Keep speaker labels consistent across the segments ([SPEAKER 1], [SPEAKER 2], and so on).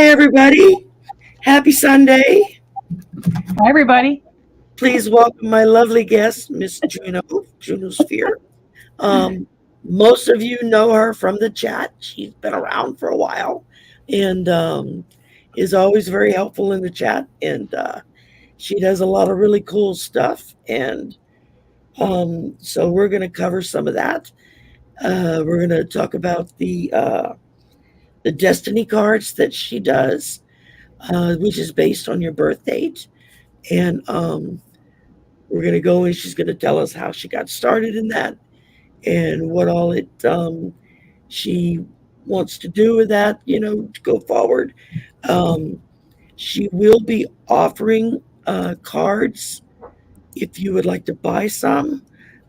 [SPEAKER 1] everybody. Happy Sunday.
[SPEAKER 2] Hi, everybody.
[SPEAKER 1] Please welcome my lovely guest, Miss Juno, Juno Sphere. Most of you know her from the chat. She's been around for a while and is always very helpful in the chat. And she does a lot of really cool stuff. And so we're going to cover some of that. We're going to talk about the destiny cards that she does, which is based on your birth date. And we're going to go and she's going to tell us how she got started in that and what all it she wants to do with that, to go forward. She will be offering cards if you would like to buy some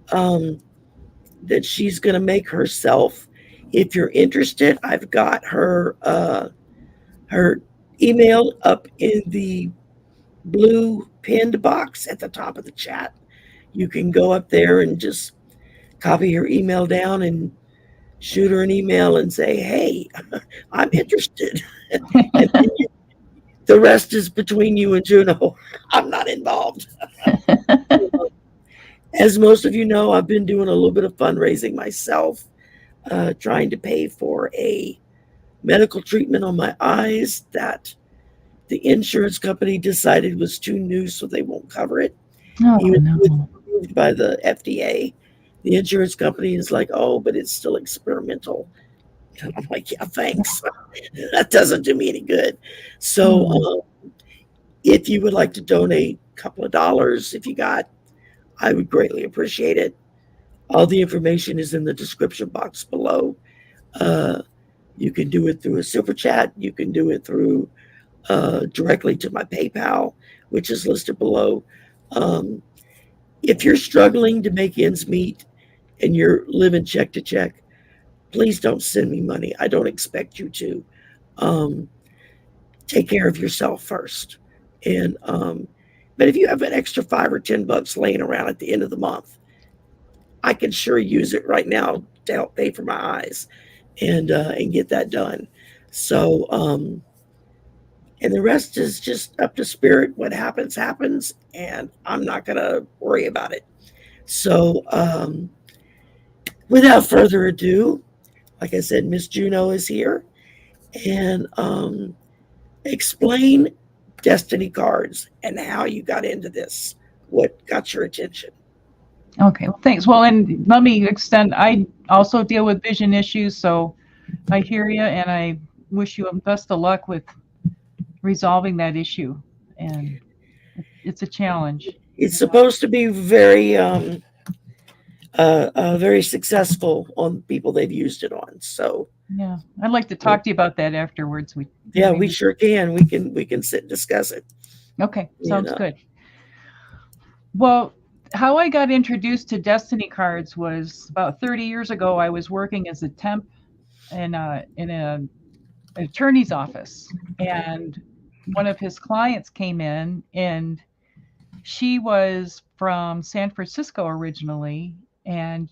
[SPEAKER 1] that she's going to make herself. If you're interested, I've got her her email up in the blue pinned box at the top of the chat. You can go up there and just copy her email down and shoot her an email and say, hey, I'm interested. And then the rest is between you and Juno. I'm not involved. As most of you know, I've been doing a little bit of fundraising myself, trying to pay for a medical treatment on my eyes that the insurance company decided was too new, so they won't cover it. Even though it's approved by the FDA, the insurance company is like, oh, but it's still experimental. And I'm like, yeah, thanks. That doesn't do me any good. So if you would like to donate a couple of dollars, if you got, I would greatly appreciate it. All the information is in the description box below. You can do it through a super chat. You can do it through directly to my PayPal, which is listed below. If you're struggling to make ends meet and you're living check to check, please don't send me money. I don't expect you to. Take care of yourself first. And but if you have an extra $5 or $10 laying around at the end of the month, I can sure use it right now to help pay for my eyes and get that done. So and the rest is just up to spirit. What happens, happens. And I'm not going to worry about it. So without further ado, like I said, Miss Juno is here. And explain destiny cards and how you got into this. What got your attention?
[SPEAKER 2] Okay, well, thanks. Well, and let me extend, I also deal with vision issues. So I hear you and I wish you best of luck with resolving that issue, and it's a challenge.
[SPEAKER 1] It's supposed to be very very successful on people they've used it on. So
[SPEAKER 2] yeah, I'd like to talk to you about that afterwards.
[SPEAKER 1] We sure can. We can sit and discuss it.
[SPEAKER 2] Okay, sounds good. Well, how I got introduced to destiny cards was about 30 years ago. I was working as a temp in an attorney's office, and one of his clients came in, and she was from San Francisco originally, and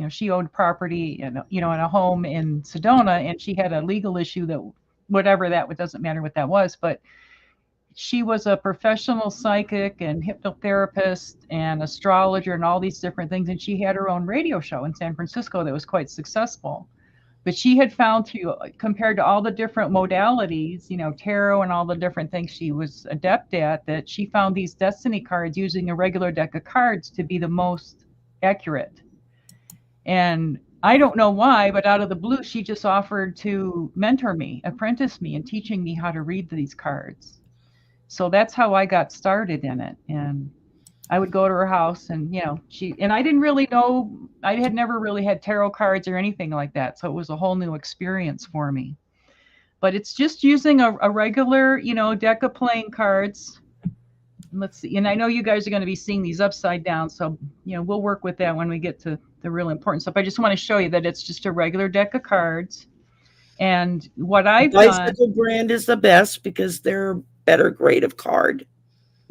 [SPEAKER 2] she owned property and in a home in Sedona, and she had a legal issue that whatever that doesn't matter what that was, but she was a professional psychic and hypnotherapist and astrologer and all these different things, and she had her own radio show in San Francisco that was quite successful. But she had found compared to all the different modalities, tarot and all the different things she was adept at, that she found these destiny cards using a regular deck of cards to be the most accurate. And I don't know why, but out of the blue, she just offered to mentor me, apprentice me in teaching me how to read these cards. So that's how I got started in it. And I would go to her house and, I didn't really know, I had never really had tarot cards or anything like that. So it was a whole new experience for me. But it's just using a regular, deck of playing cards. Let's see. And I know you guys are going to be seeing these upside down. So, we'll work with that when we get to the real important stuff. I just want to show you that it's just a regular deck of cards. And what I've done.
[SPEAKER 1] Bicycle brand is the best because they're a better grade of card.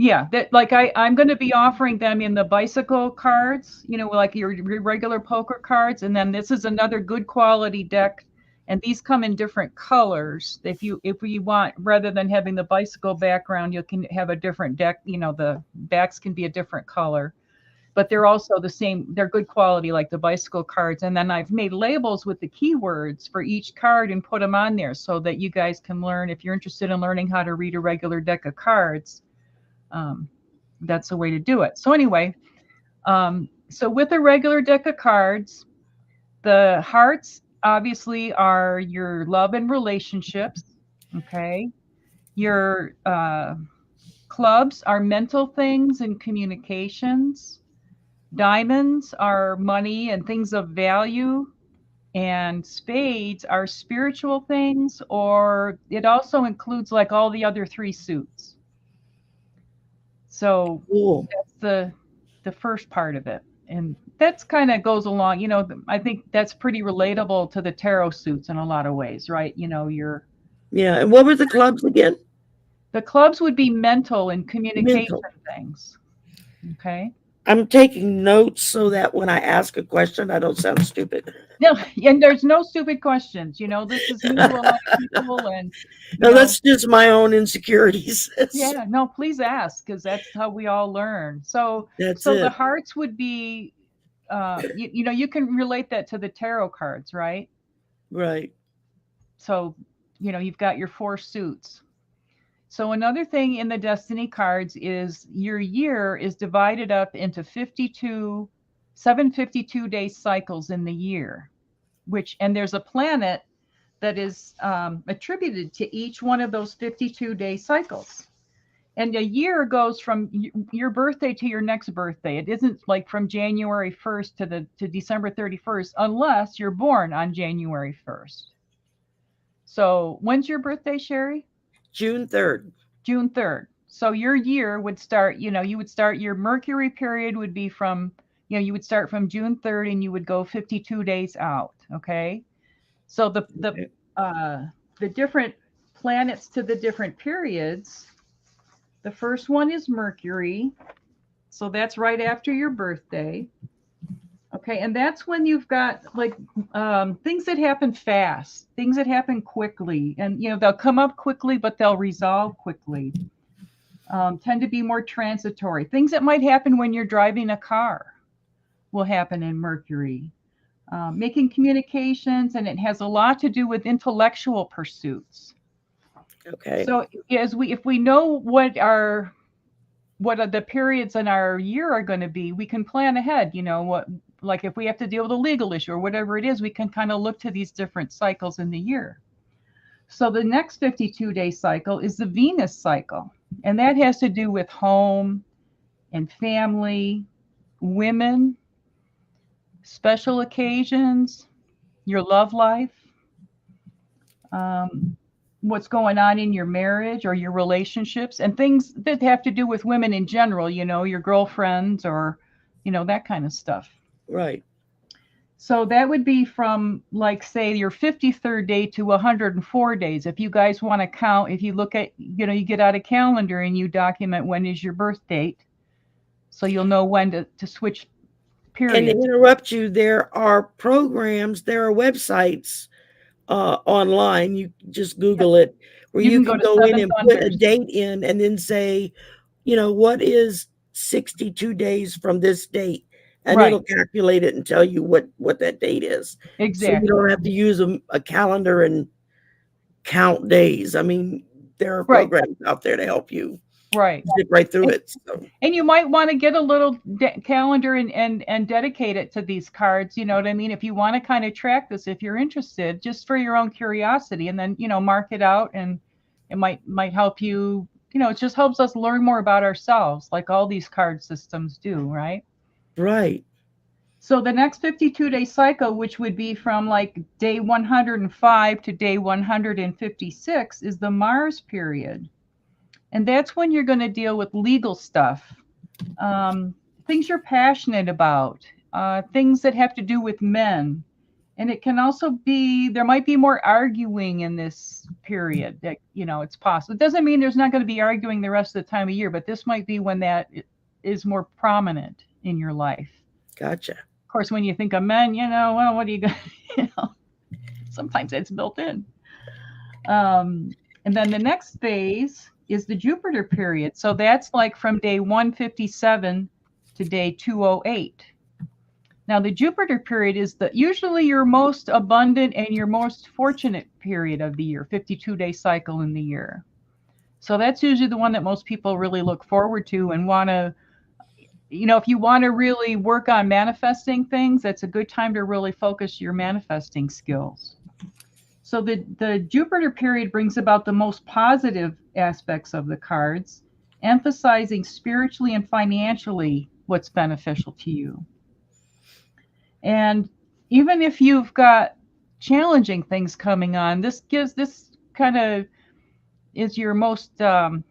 [SPEAKER 2] Yeah, that I'm going to be offering them in the bicycle cards, like your regular poker cards. And then this is another good quality deck. And these come in different colors. If you want, rather than having the bicycle background, you can have a different deck. The backs can be a different color, but they're also the same. They're good quality, like the bicycle cards. And then I've made labels with the keywords for each card and put them on there so that you guys can learn. If you're interested in learning how to read a regular deck of cards, that's the way to do it. So anyway, so with a regular deck of cards, the hearts obviously are your love and relationships. Okay. Your clubs are mental things and communications. Diamonds are money and things of value. And spades are spiritual things, or it also includes like all the other three suits. So
[SPEAKER 1] Cool.
[SPEAKER 2] that's the first part of it. And that's kind of goes along, I think that's pretty relatable to the tarot suits in a lot of ways, right?
[SPEAKER 1] Yeah. And what were the clubs again?
[SPEAKER 2] The clubs would be mental and communication
[SPEAKER 1] Mental.
[SPEAKER 2] things. Okay.
[SPEAKER 1] I'm taking notes so that when I ask a question, I don't sound stupid.
[SPEAKER 2] No, and there's no stupid questions. This is new to a lot of people, and
[SPEAKER 1] No, that's just my own insecurities.
[SPEAKER 2] Yeah, no, please ask, because that's how we all learn. So
[SPEAKER 1] That's
[SPEAKER 2] the
[SPEAKER 1] it.
[SPEAKER 2] hearts would be, you can relate that to the tarot cards, right?
[SPEAKER 1] Right.
[SPEAKER 2] So, you've got your 4 suits. So another thing in the Destiny cards is your year is divided up into 752-day cycles in the year, and there's a planet that is attributed to each one of those 52-day cycles. And a year goes from your birthday to your next birthday. It isn't like from January 1st to December 31st, unless you're born on January 1st. So when's your birthday, Shari?
[SPEAKER 1] June 3rd.
[SPEAKER 2] June 3rd. So your year would start, you would start, your Mercury period would be from, you would start from June 3rd and you would go 52 days out. Okay. So the different planets to the different periods. The first one is Mercury. So that's right after your birthday. Okay. And that's when you've got like things that happen fast, things that happen quickly. And, they'll come up quickly, but they'll resolve quickly. Tend to be more transitory. Things that might happen when you're driving a car will happen in Mercury. Making communications, and it has a lot to do with intellectual pursuits.
[SPEAKER 1] Okay.
[SPEAKER 2] So if we know what are the periods in our year are going to be, we can plan ahead. Like if we have to deal with a legal issue or whatever it is, we can kind of look to these different cycles in the year. So the next 52-day cycle is the Venus cycle, and that has to do with home and family, women, special occasions, your love life, what's going on in your marriage or your relationships, and things that have to do with women in general, your girlfriends or, that kind of stuff.
[SPEAKER 1] Right.
[SPEAKER 2] So that would be from, like, say, your 53rd day to 104 days. If you guys want to count, if you look at, you get out a calendar and you document when is your birth date, so you'll know when to switch periods.
[SPEAKER 1] And to interrupt you, there are programs, there are websites online. You just Google it, where you can go in and put a date in and then say, what is 62 days from this date? And it'll calculate it and tell you what that date is.
[SPEAKER 2] Exactly.
[SPEAKER 1] So you don't have to use a calendar and count days. I mean, there are programs out there to help you zip right through it. So.
[SPEAKER 2] And you might want to get a little calendar and dedicate it to these cards. You know what I mean? If you want to kind of track this, if you're interested, just for your own curiosity, and then, mark it out, and it might help you. It just helps us learn more about ourselves, like all these card systems do, right?
[SPEAKER 1] Right.
[SPEAKER 2] So the next 52-day cycle, which would be from like day 105 to day 156, is the Mars period. And that's when you're going to deal with legal stuff, things you're passionate about, things that have to do with men. And it can also be, there might be more arguing in this period that, it's possible. It doesn't mean there's not going to be arguing the rest of the time of year, but this might be when that is more prominent in your life.
[SPEAKER 1] Gotcha.
[SPEAKER 2] Of course, when you think of men, well, what are you going to, Sometimes it's built in. And then the next phase is the Jupiter period. So that's like from day 157 to day 208. Now, the Jupiter period is usually your most abundant and your most fortunate period of the year, 52-day cycle in the year. So that's usually the one that most people really look forward to and want to, if you want to really work on manifesting things, that's a good time to really focus your manifesting skills. So the Jupiter period brings about the most positive aspects of the cards, emphasizing spiritually and financially what's beneficial to you. And even if you've got challenging things coming on, this kind of is your most, the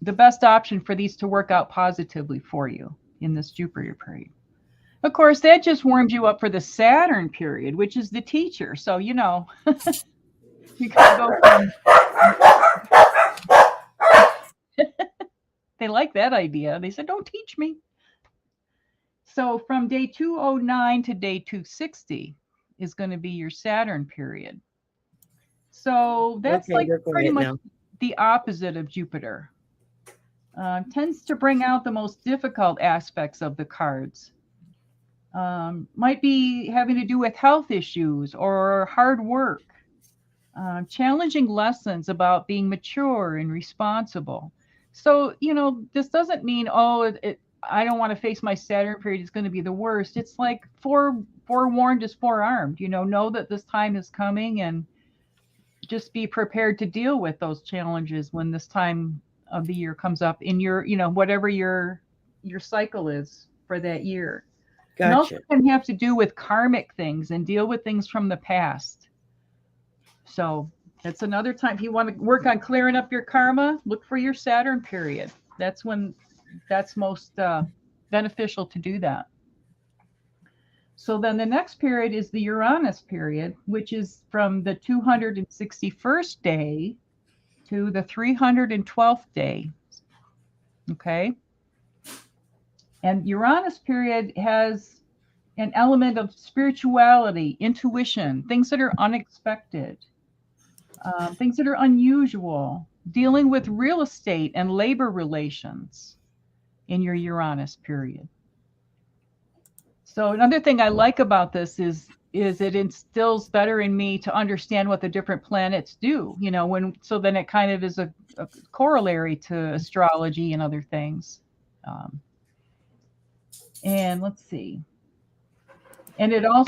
[SPEAKER 2] best option for these to work out positively for you in this Jupiter period. Of course, that just warms you up for the Saturn period, which is the teacher. So, you can go from... They like that idea. They said, don't teach me. So from day 209 to day 260 is going to be your Saturn period. So that's pretty much the opposite of Jupiter. Tends to bring out the most difficult aspects of the cards. Might be having to do with health issues or hard work. Challenging lessons about being mature and responsible. So, this doesn't mean, I don't want to face my Saturn period. It's going to be the worst. It's like forewarned is forearmed. Know that this time is coming and just be prepared to deal with those challenges when this time of the year comes up in your, whatever your cycle is for that year. Gotcha. And also can have to do with karmic things and deal with things from the past. So that's another time. If you want to work on clearing up your karma, look for your Saturn period. That's when that's most beneficial to do that. So then the next period is the Uranus period, which is from the 261st day to the 312th day. Okay. And Uranus period has an element of spirituality, intuition, things that are unexpected, things that are unusual, dealing with real estate and labor relations in your Uranus period. So another thing I like about this is it instills better in me to understand what the different planets do, so then it kind of is a corollary to astrology and other things. And let's see. And it'll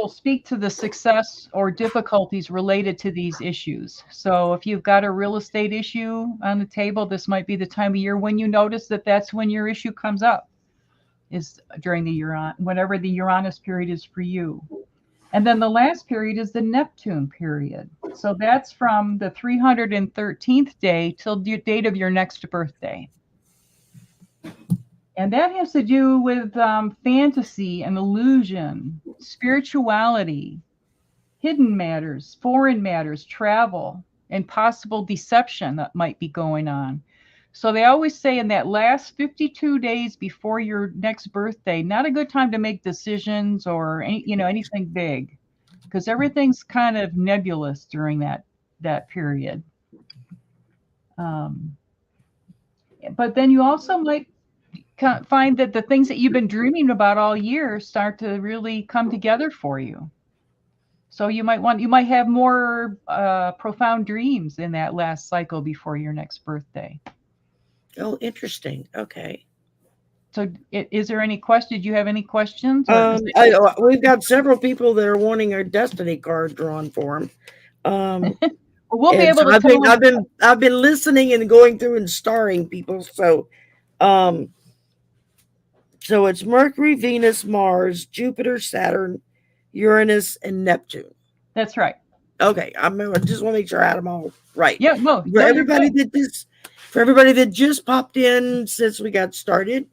[SPEAKER 2] speak to the success or difficulties related to these issues. So if you've got a real estate issue on the table, this might be the time of year when you notice that that's when your issue comes up, is during whenever the Uranus period is for you. And then the last period is the Neptune period. So that's from the 313th day till the date of your next birthday. And that has to do with fantasy and illusion, spirituality, hidden matters, foreign matters, travel, and possible deception that might be going on. So they always say in that last 52 days before your next birthday, not a good time to make decisions or anything big, because everything's kind of nebulous during that period. But then you also might find that the things that you've been dreaming about all year start to really come together for you. So you might have more profound dreams in that last cycle before your next birthday.
[SPEAKER 1] Oh, interesting. Okay.
[SPEAKER 2] So is there any question? Did you have any questions?
[SPEAKER 1] We've got several people that are wanting our destiny card drawn for them.
[SPEAKER 2] We'll be able to.
[SPEAKER 1] I've been listening and going through and starring people. So, so it's Mercury, Venus, Mars, Jupiter, Saturn, Uranus, and Neptune.
[SPEAKER 2] That's right.
[SPEAKER 1] Okay, I just want to make sure I had them all right.
[SPEAKER 2] Yeah, no.
[SPEAKER 1] For everybody that just popped in since we got started,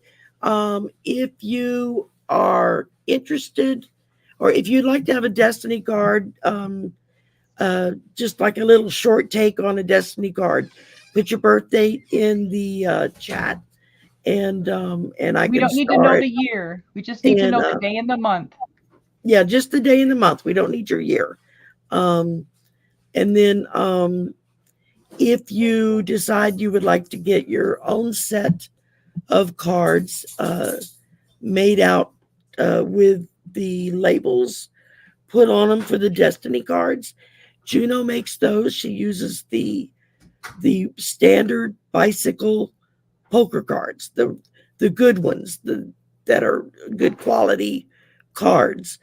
[SPEAKER 1] if you are interested, or if you'd like to have a destiny card, just like a little short take on a destiny card, put your birth date in the chat. And we
[SPEAKER 2] don't need to know the year. We just need to know the day and the month.
[SPEAKER 1] Yeah, just the day and the month. We don't need your year. Um, and then if you decide you would like to get your own set of cards made out with the labels put on them for the destiny cards, Juno makes those. She uses the standard bicycle poker cards, the good ones, that are good quality cards.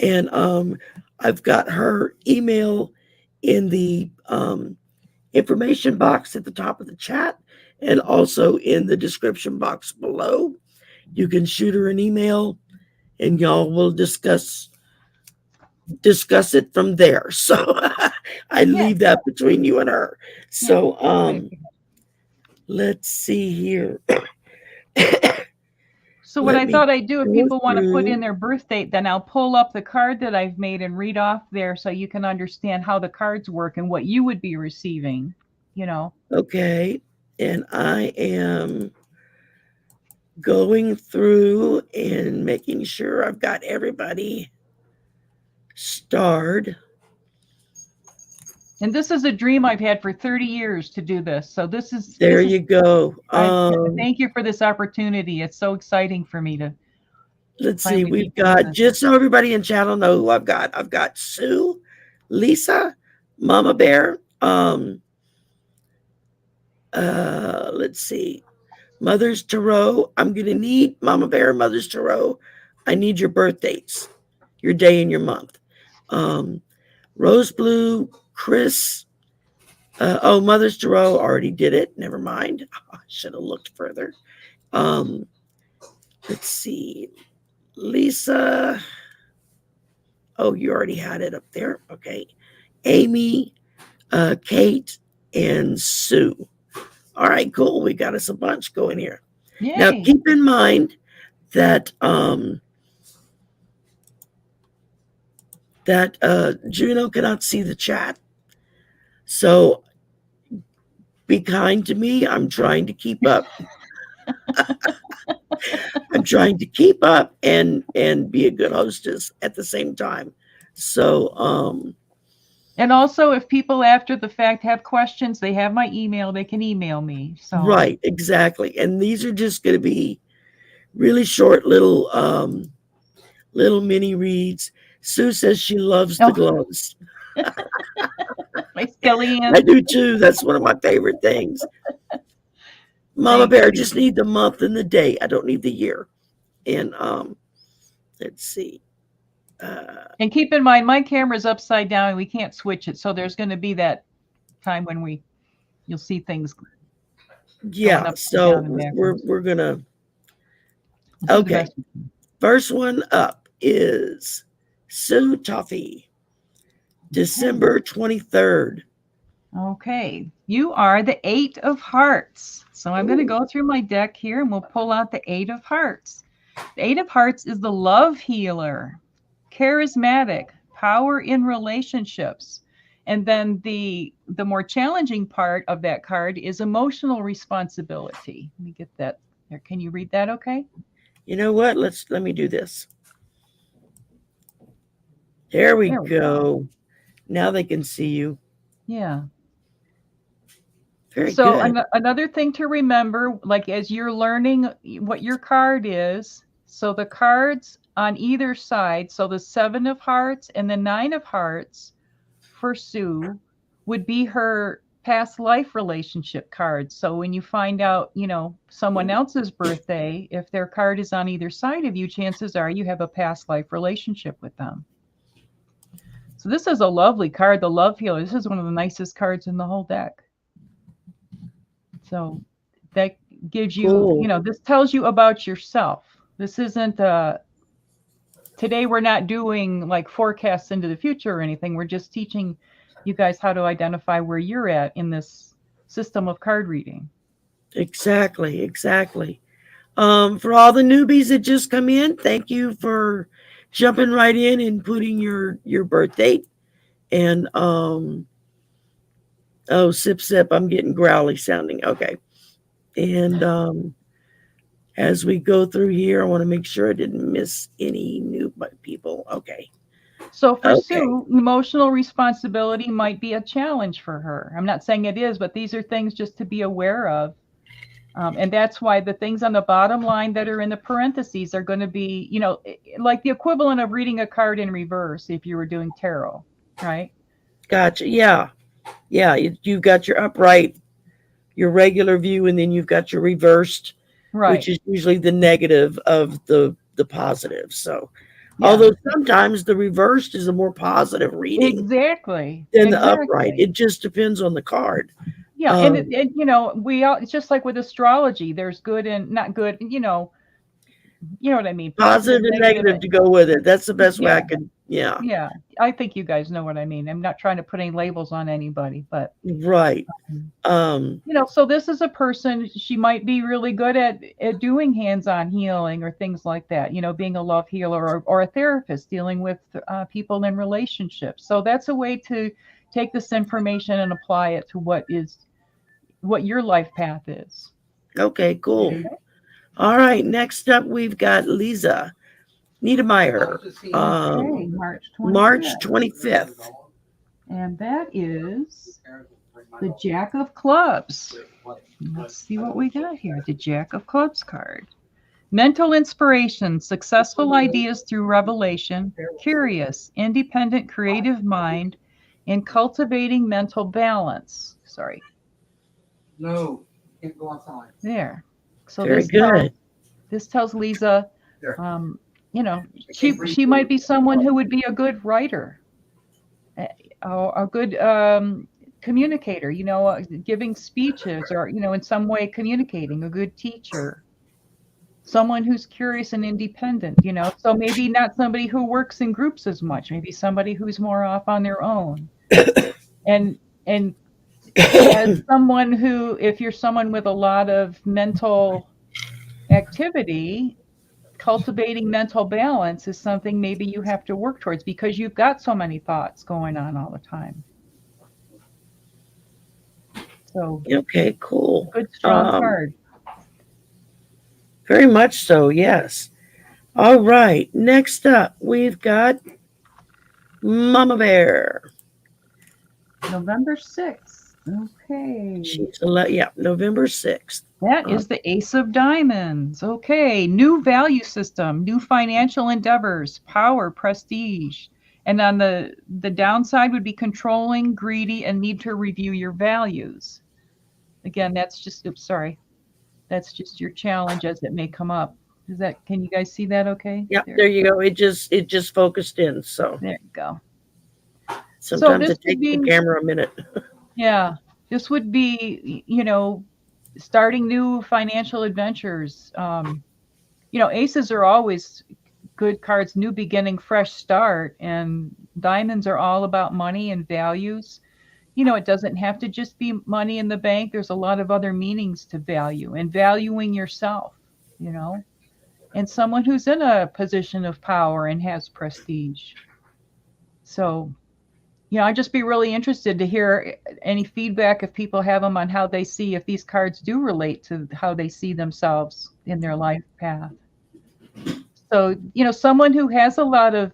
[SPEAKER 1] And I've got her email in the information box at the top of the chat and also in the description box below. You can shoot her an email and y'all will discuss it from there. So I leave that between you and her. So let's see here.
[SPEAKER 2] So what I thought I'd do, if people want to put in their birth date, then I'll pull up the card that I've made and read off there so you can understand how the cards work and what you would be receiving, you know.
[SPEAKER 1] Okay. And I am going through and making sure I've got everybody starred.
[SPEAKER 2] And this is a dream I've had for 30 years to do this. So this is
[SPEAKER 1] you go.
[SPEAKER 2] Thank you for this opportunity. It's so exciting for me to.
[SPEAKER 1] Let's see. We've got, just so everybody in chat will know who I've got. I've got Sue, Lisa, Mama Bear. Let's see. Mother's Tarot. I'm going to need Mama Bear, Mother's Tarot. I need your birth dates, your day and your month. Rose Blue, Chris. Mother's Tarot already did it. Never mind. I should have looked further. Let's see. Lisa. Oh, you already had it up there. Okay. Amy, Kate, and Sue. All right, cool. We got us a bunch going here.
[SPEAKER 2] Yay.
[SPEAKER 1] Now, keep in mind that Juno cannot see the chat. So be kind to me. I'm trying to keep up. I'm trying to keep up and be a good hostess at the same time. So
[SPEAKER 2] and also, if people after the fact have questions, they have my email. They can email me. So
[SPEAKER 1] right, exactly. And these are just going to be really short little mini reads. Sue says she loves the gloves.
[SPEAKER 2] My skelly hands.
[SPEAKER 1] I do too. That's one of my favorite things. Mama Bear, just need the month and the day. I don't need the year. And let's see.
[SPEAKER 2] And keep in mind, my camera's upside down and we can't switch it. So there's going to be that time when you'll see things.
[SPEAKER 1] Yeah. So we're going to. Okay. First one up is Sue Toffee, December 23rd.
[SPEAKER 2] Okay. You are the 8 of Hearts. So I'm going to go through my deck here and we'll pull out the 8 of Hearts. The 8 of Hearts is the love healer, charismatic, power in relationships. And then the more challenging part of that card is emotional responsibility. Let me get that there. Can you read that okay?
[SPEAKER 1] You know what? Let me do this. There we go. Now they can see you.
[SPEAKER 2] Yeah.
[SPEAKER 1] Very good.
[SPEAKER 2] Another thing to remember, like as you're learning what your card is, so the cards on either side, so the 7 of Hearts and the 9 of Hearts for Sue would be her past life relationship cards. So when you find out, someone else's birthday, if their card is on either side of you, chances are you have a past life relationship with them. So this is a lovely card, the Love Healer. This is one of the nicest cards in the whole deck. So that gives you, this tells you about yourself. This isn't, today we're not doing like forecasts into the future or anything. We're just teaching you guys how to identify where you're at in this system of card reading.
[SPEAKER 1] Exactly. For all the newbies that just come in, thank you for jumping right in and putting your birth date. And sip, I'm getting growly sounding. Okay. And as we go through here, I want to make sure I didn't miss any new two people. Okay.
[SPEAKER 2] So for
[SPEAKER 1] Okay.
[SPEAKER 2] Sue, emotional responsibility might be a challenge for her. I'm not saying it is, but these are things just to be aware of. And that's why the things on the bottom line that are in the parentheses are going to be, like the equivalent of reading a card in reverse if you were doing tarot, right?
[SPEAKER 1] Gotcha. Yeah. Yeah. You've got your upright, your regular view, and then you've got your reversed,
[SPEAKER 2] Right.
[SPEAKER 1] which is usually the negative of the positive. So,
[SPEAKER 2] Yeah.
[SPEAKER 1] although sometimes the reversed is a more positive reading
[SPEAKER 2] Exactly.
[SPEAKER 1] than the upright. It just depends on the card.
[SPEAKER 2] Yeah, and it's just like with astrology. There's good and not good. You know what I mean.
[SPEAKER 1] Positive and negative to go with it. That's the best way I could. Yeah.
[SPEAKER 2] Yeah, I think you guys know what I mean. I'm not trying to put any labels on anybody, but
[SPEAKER 1] right.
[SPEAKER 2] So this is a person. She might be really good at doing hands-on healing or things like that. Being a love healer or a therapist dealing with people in relationships. So that's a way to take this information and apply it to what your life path is.
[SPEAKER 1] Okay, cool. Okay. All right, next up we've got Lisa Niedermeyer. March 25th.
[SPEAKER 2] And that is the Jack of Clubs. Let's see what we got here. The Jack of Clubs card. Mental inspiration, successful ideas through revelation, curious, independent, creative mind, and cultivating mental balance. Sorry.
[SPEAKER 3] No, can't go outside.
[SPEAKER 2] There. So
[SPEAKER 1] very good.
[SPEAKER 2] This tells Lisa, she might be someone who would be a good writer, a good communicator, giving speeches or, in some way communicating, a good teacher, someone who's curious and independent, so maybe not somebody who works in groups as much, maybe somebody who's more off on their own. and as someone who, if you're someone with a lot of mental activity, cultivating mental balance is something maybe you have to work towards because you've got so many thoughts going on all the time. So
[SPEAKER 1] okay, cool.
[SPEAKER 2] Good strong card.
[SPEAKER 1] Very much so, yes. All right, next up we've got Mama Bear.
[SPEAKER 2] November 6th. Okay.
[SPEAKER 1] November 6th.
[SPEAKER 2] That is the Ace of Diamonds. Okay. New value system, new financial endeavors, power, prestige. And on the downside would be controlling, greedy, and need to review your values. Again, that's just your challenge as it may come up. Can you guys see that okay?
[SPEAKER 1] Yeah, there you go. It just focused in. So
[SPEAKER 2] there you go.
[SPEAKER 1] Sometimes it takes the camera a minute.
[SPEAKER 2] Yeah. This would be, starting new financial adventures. Aces are always good cards, new beginning, fresh start, and diamonds are all about money and values. It doesn't have to just be money in the bank. There's a lot of other meanings to value and valuing yourself, and someone who's in a position of power and has prestige. So, I'd just be really interested to hear any feedback if people have them on how they see if these cards do relate to how they see themselves in their life path. So, someone who has a lot of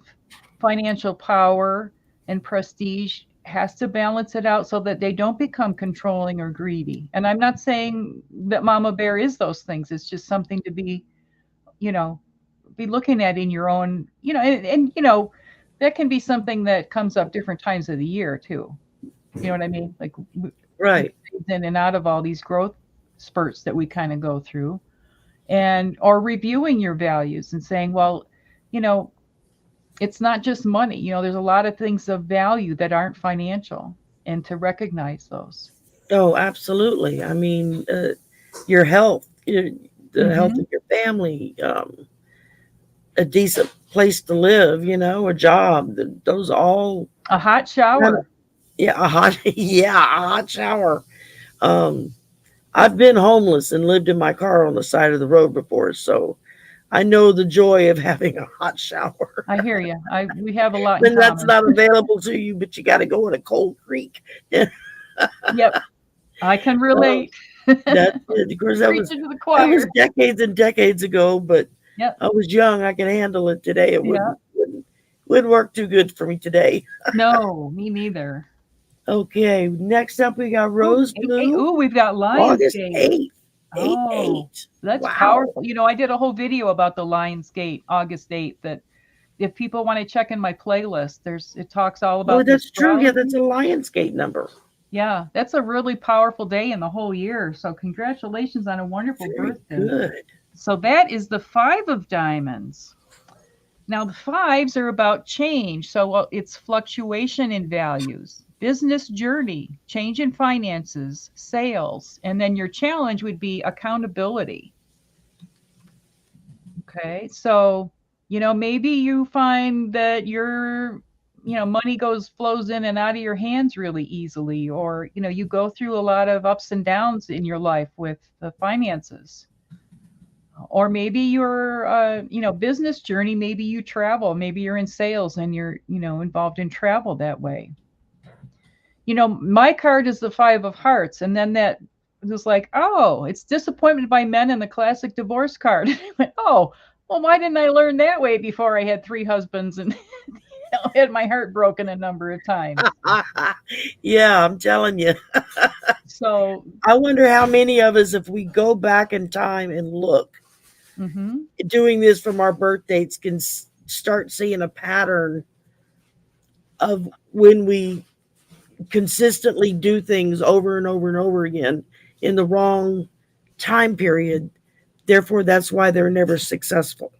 [SPEAKER 2] financial power and prestige has to balance it out so that they don't become controlling or greedy. And I'm not saying that Mama Bear is those things. It's just something to be, be looking at in your own, and that can be something that comes up different times of the year too. You know what I mean? Like,
[SPEAKER 1] right.
[SPEAKER 2] In and out of all these growth spurts that we kind of go through, or reviewing your values and saying, well, it's not just money. There's a lot of things of value that aren't financial, and to recognize those.
[SPEAKER 1] Oh, absolutely. I mean, your health, the health of your family, a decent place to live, a job, those all.
[SPEAKER 2] A hot shower.
[SPEAKER 1] A hot shower. I've been homeless and lived in my car on the side of the road before, so I know the joy of having a hot shower.
[SPEAKER 2] I hear you. We have a lot in
[SPEAKER 1] common. That's not available to you, but you got to go in a cold creek.
[SPEAKER 2] Yep, I can relate.
[SPEAKER 1] That was decades and decades ago, but yep. I was young. I could handle it today. It Wouldn't work too good for me today.
[SPEAKER 2] No, me neither.
[SPEAKER 1] Okay, next up we got Rose Blue.
[SPEAKER 2] Ooh, we've got
[SPEAKER 1] August
[SPEAKER 2] Lionsgate.
[SPEAKER 1] 8th.
[SPEAKER 2] Oh,
[SPEAKER 1] 8.
[SPEAKER 2] that's
[SPEAKER 1] Wow.
[SPEAKER 2] powerful. You know, I did a whole video about the Lionsgate, August 8th, that if people want to check in my playlist, it talks all about.
[SPEAKER 1] Oh, that's true. Yeah, that's a Lionsgate number.
[SPEAKER 2] Yeah, that's a really powerful day in the whole year. So congratulations on a wonderful birthday.
[SPEAKER 1] Good.
[SPEAKER 2] So that is the 5 of diamonds. Now the 5s are about change. So it's fluctuation in values, business journey, change in finances, sales, and then your challenge would be accountability. Okay, so maybe you find that your money flows in and out of your hands really easily, or you go through a lot of ups and downs in your life with the finances. Or maybe your business journey, maybe you travel, maybe you're in sales and you're involved in travel that way. My card is the 5 of hearts, and then that was like, oh, it's disappointment by men in the classic divorce card. I went, oh, well, why didn't I learn that way before I had 3 husbands and had my heart broken a number of times?
[SPEAKER 1] Yeah, I'm telling you.
[SPEAKER 2] So
[SPEAKER 1] I wonder how many of us, if we go back in time and look, doing this from our birth dates, can start seeing a pattern of when we consistently do things over and over and over again in the wrong time period. Therefore, that's why they're never successful.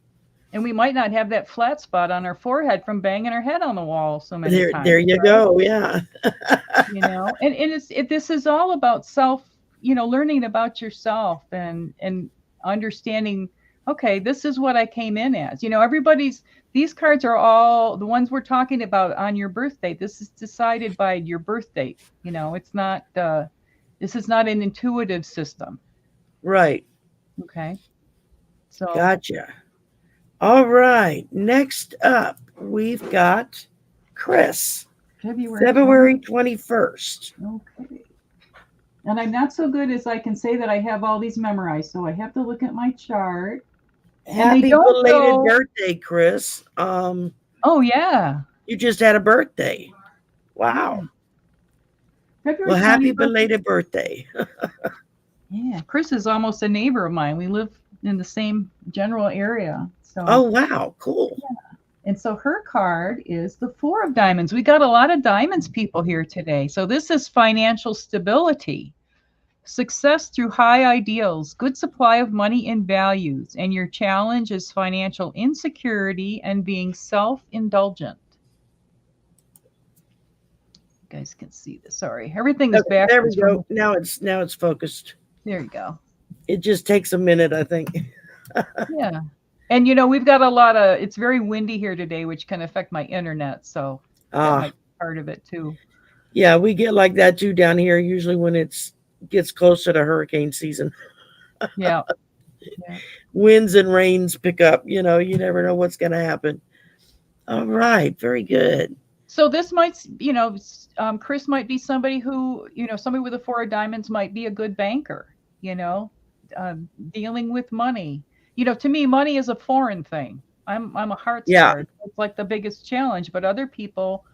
[SPEAKER 2] And we might not have that flat spot on our forehead from banging our head on the wall so many times.
[SPEAKER 1] There you go. Yeah.
[SPEAKER 2] And this is all about self, learning about yourself and understanding, okay, this is what I came in as. These cards are all the ones we're talking about on your birth date. This is decided by your birth date. It's not, this is not an intuitive system.
[SPEAKER 1] Right.
[SPEAKER 2] Okay. So.
[SPEAKER 1] Gotcha. All right. Next up, we've got Chris. February 21st.
[SPEAKER 2] Okay. And I'm not so good as I can say that I have all these memorized, so I have to look at my chart.
[SPEAKER 1] Happy belated birthday, Chris.
[SPEAKER 2] Oh, yeah.
[SPEAKER 1] You just had a birthday. Wow. Well, happy belated birthday.
[SPEAKER 2] Yeah. Chris is almost a neighbor of mine. We live in the same general area. So.
[SPEAKER 1] Oh, wow. Cool.
[SPEAKER 2] Yeah. And so her card is the 4 of diamonds. We got a lot of diamonds people here today. So this is financial stability. Success through high ideals, good supply of money and values, and your challenge is financial insecurity and being self-indulgent. You guys can see this. Sorry, everything is backwards.
[SPEAKER 1] There we go. Now it's focused.
[SPEAKER 2] There you go.
[SPEAKER 1] It just takes a minute, I think.
[SPEAKER 2] Yeah, and we've got a lot of. It's very windy here today, which can affect my internet. So that might be part of it too.
[SPEAKER 1] Yeah, we get like that too down here. Usually when gets closer to hurricane season.
[SPEAKER 2] Yeah.
[SPEAKER 1] Winds and rains pick up. You never know what's going to happen. All right. Very good.
[SPEAKER 2] So this might, Chris might be somebody who, somebody with a 4 of diamonds might be a good banker, dealing with money. To me, money is a foreign thing. I'm a hearts card. It's like the biggest challenge, but other people,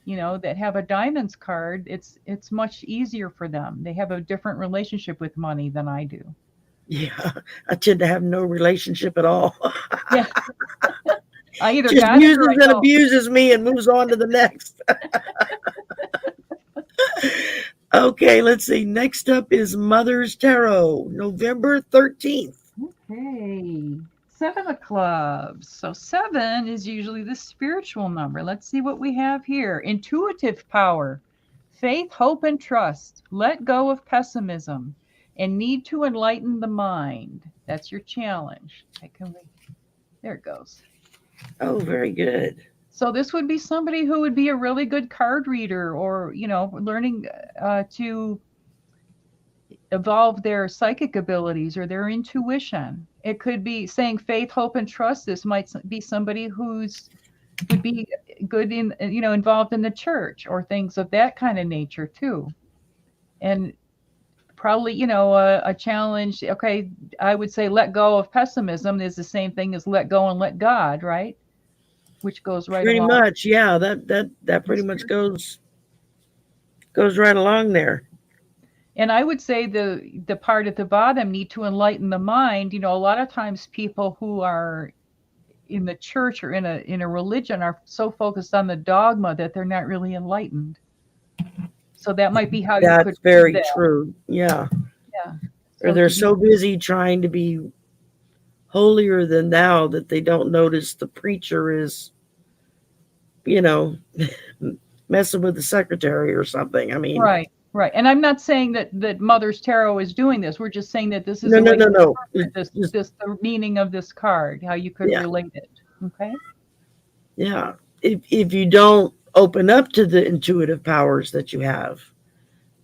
[SPEAKER 2] that have a diamonds card, it's much easier for them. They have a different relationship with money than I do.
[SPEAKER 1] Yeah, I tend to have no relationship at all.
[SPEAKER 2] Yeah. I either
[SPEAKER 1] just uses and abuses me and moves on to the next. Okay, let's see. Next up is Mother's Tarot, November 13th.
[SPEAKER 2] Okay. 7 of clubs. So 7 is usually the spiritual number. Let's see what we have here. Intuitive power, faith, hope, and trust. Let go of pessimism and need to enlighten the mind. That's your challenge. There it goes.
[SPEAKER 1] Oh, very good.
[SPEAKER 2] So this would be somebody who would be a really good card reader, or, learning to evolve their psychic abilities or their intuition. It could be saying faith, hope, and trust. This might be somebody would be good in, involved in the church or things of that kind of nature too. And probably, a challenge. Okay, I would say let go of pessimism is the same thing as let go and let God, right? which goes right
[SPEAKER 1] Pretty
[SPEAKER 2] along.
[SPEAKER 1] much, yeah. That pretty much goes right along there.
[SPEAKER 2] And I would say the part at the bottom, need to enlighten the mind. You know, a lot of times people who are in the church or in a religion are so focused on the dogma that they're not really enlightened. So that might be how you could
[SPEAKER 1] That's very
[SPEAKER 2] read that.
[SPEAKER 1] true. Yeah.
[SPEAKER 2] Yeah.
[SPEAKER 1] Or they're so busy trying to be holier than thou that they don't notice the preacher is, you know, messing with the secretary or something. I mean,
[SPEAKER 2] right. And I'm not saying that Mother's Tarot is doing this. We're just saying that this is
[SPEAKER 1] no,
[SPEAKER 2] a
[SPEAKER 1] no,
[SPEAKER 2] way
[SPEAKER 1] no,
[SPEAKER 2] to
[SPEAKER 1] no.
[SPEAKER 2] interpret this the meaning of this card, how you could
[SPEAKER 1] Yeah.
[SPEAKER 2] relate it. Okay.
[SPEAKER 1] Yeah. If you don't open up to the intuitive powers that you have,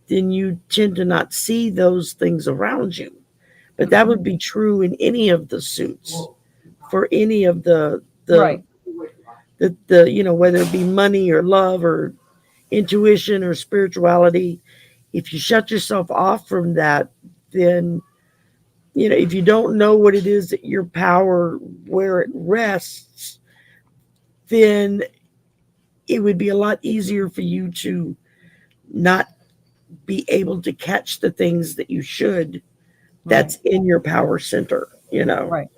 [SPEAKER 1] then you tend to not see those things around you. But that would be true in any of the suits, for any of the
[SPEAKER 2] Right.
[SPEAKER 1] the you know, whether it be money or love or intuition or spirituality. If you shut yourself off from that, then, you know, if you don't know what it is that your power, where it rests, then it would be a lot easier for you to not be able to catch the things that you should that's in your power center, you know.
[SPEAKER 2] Right.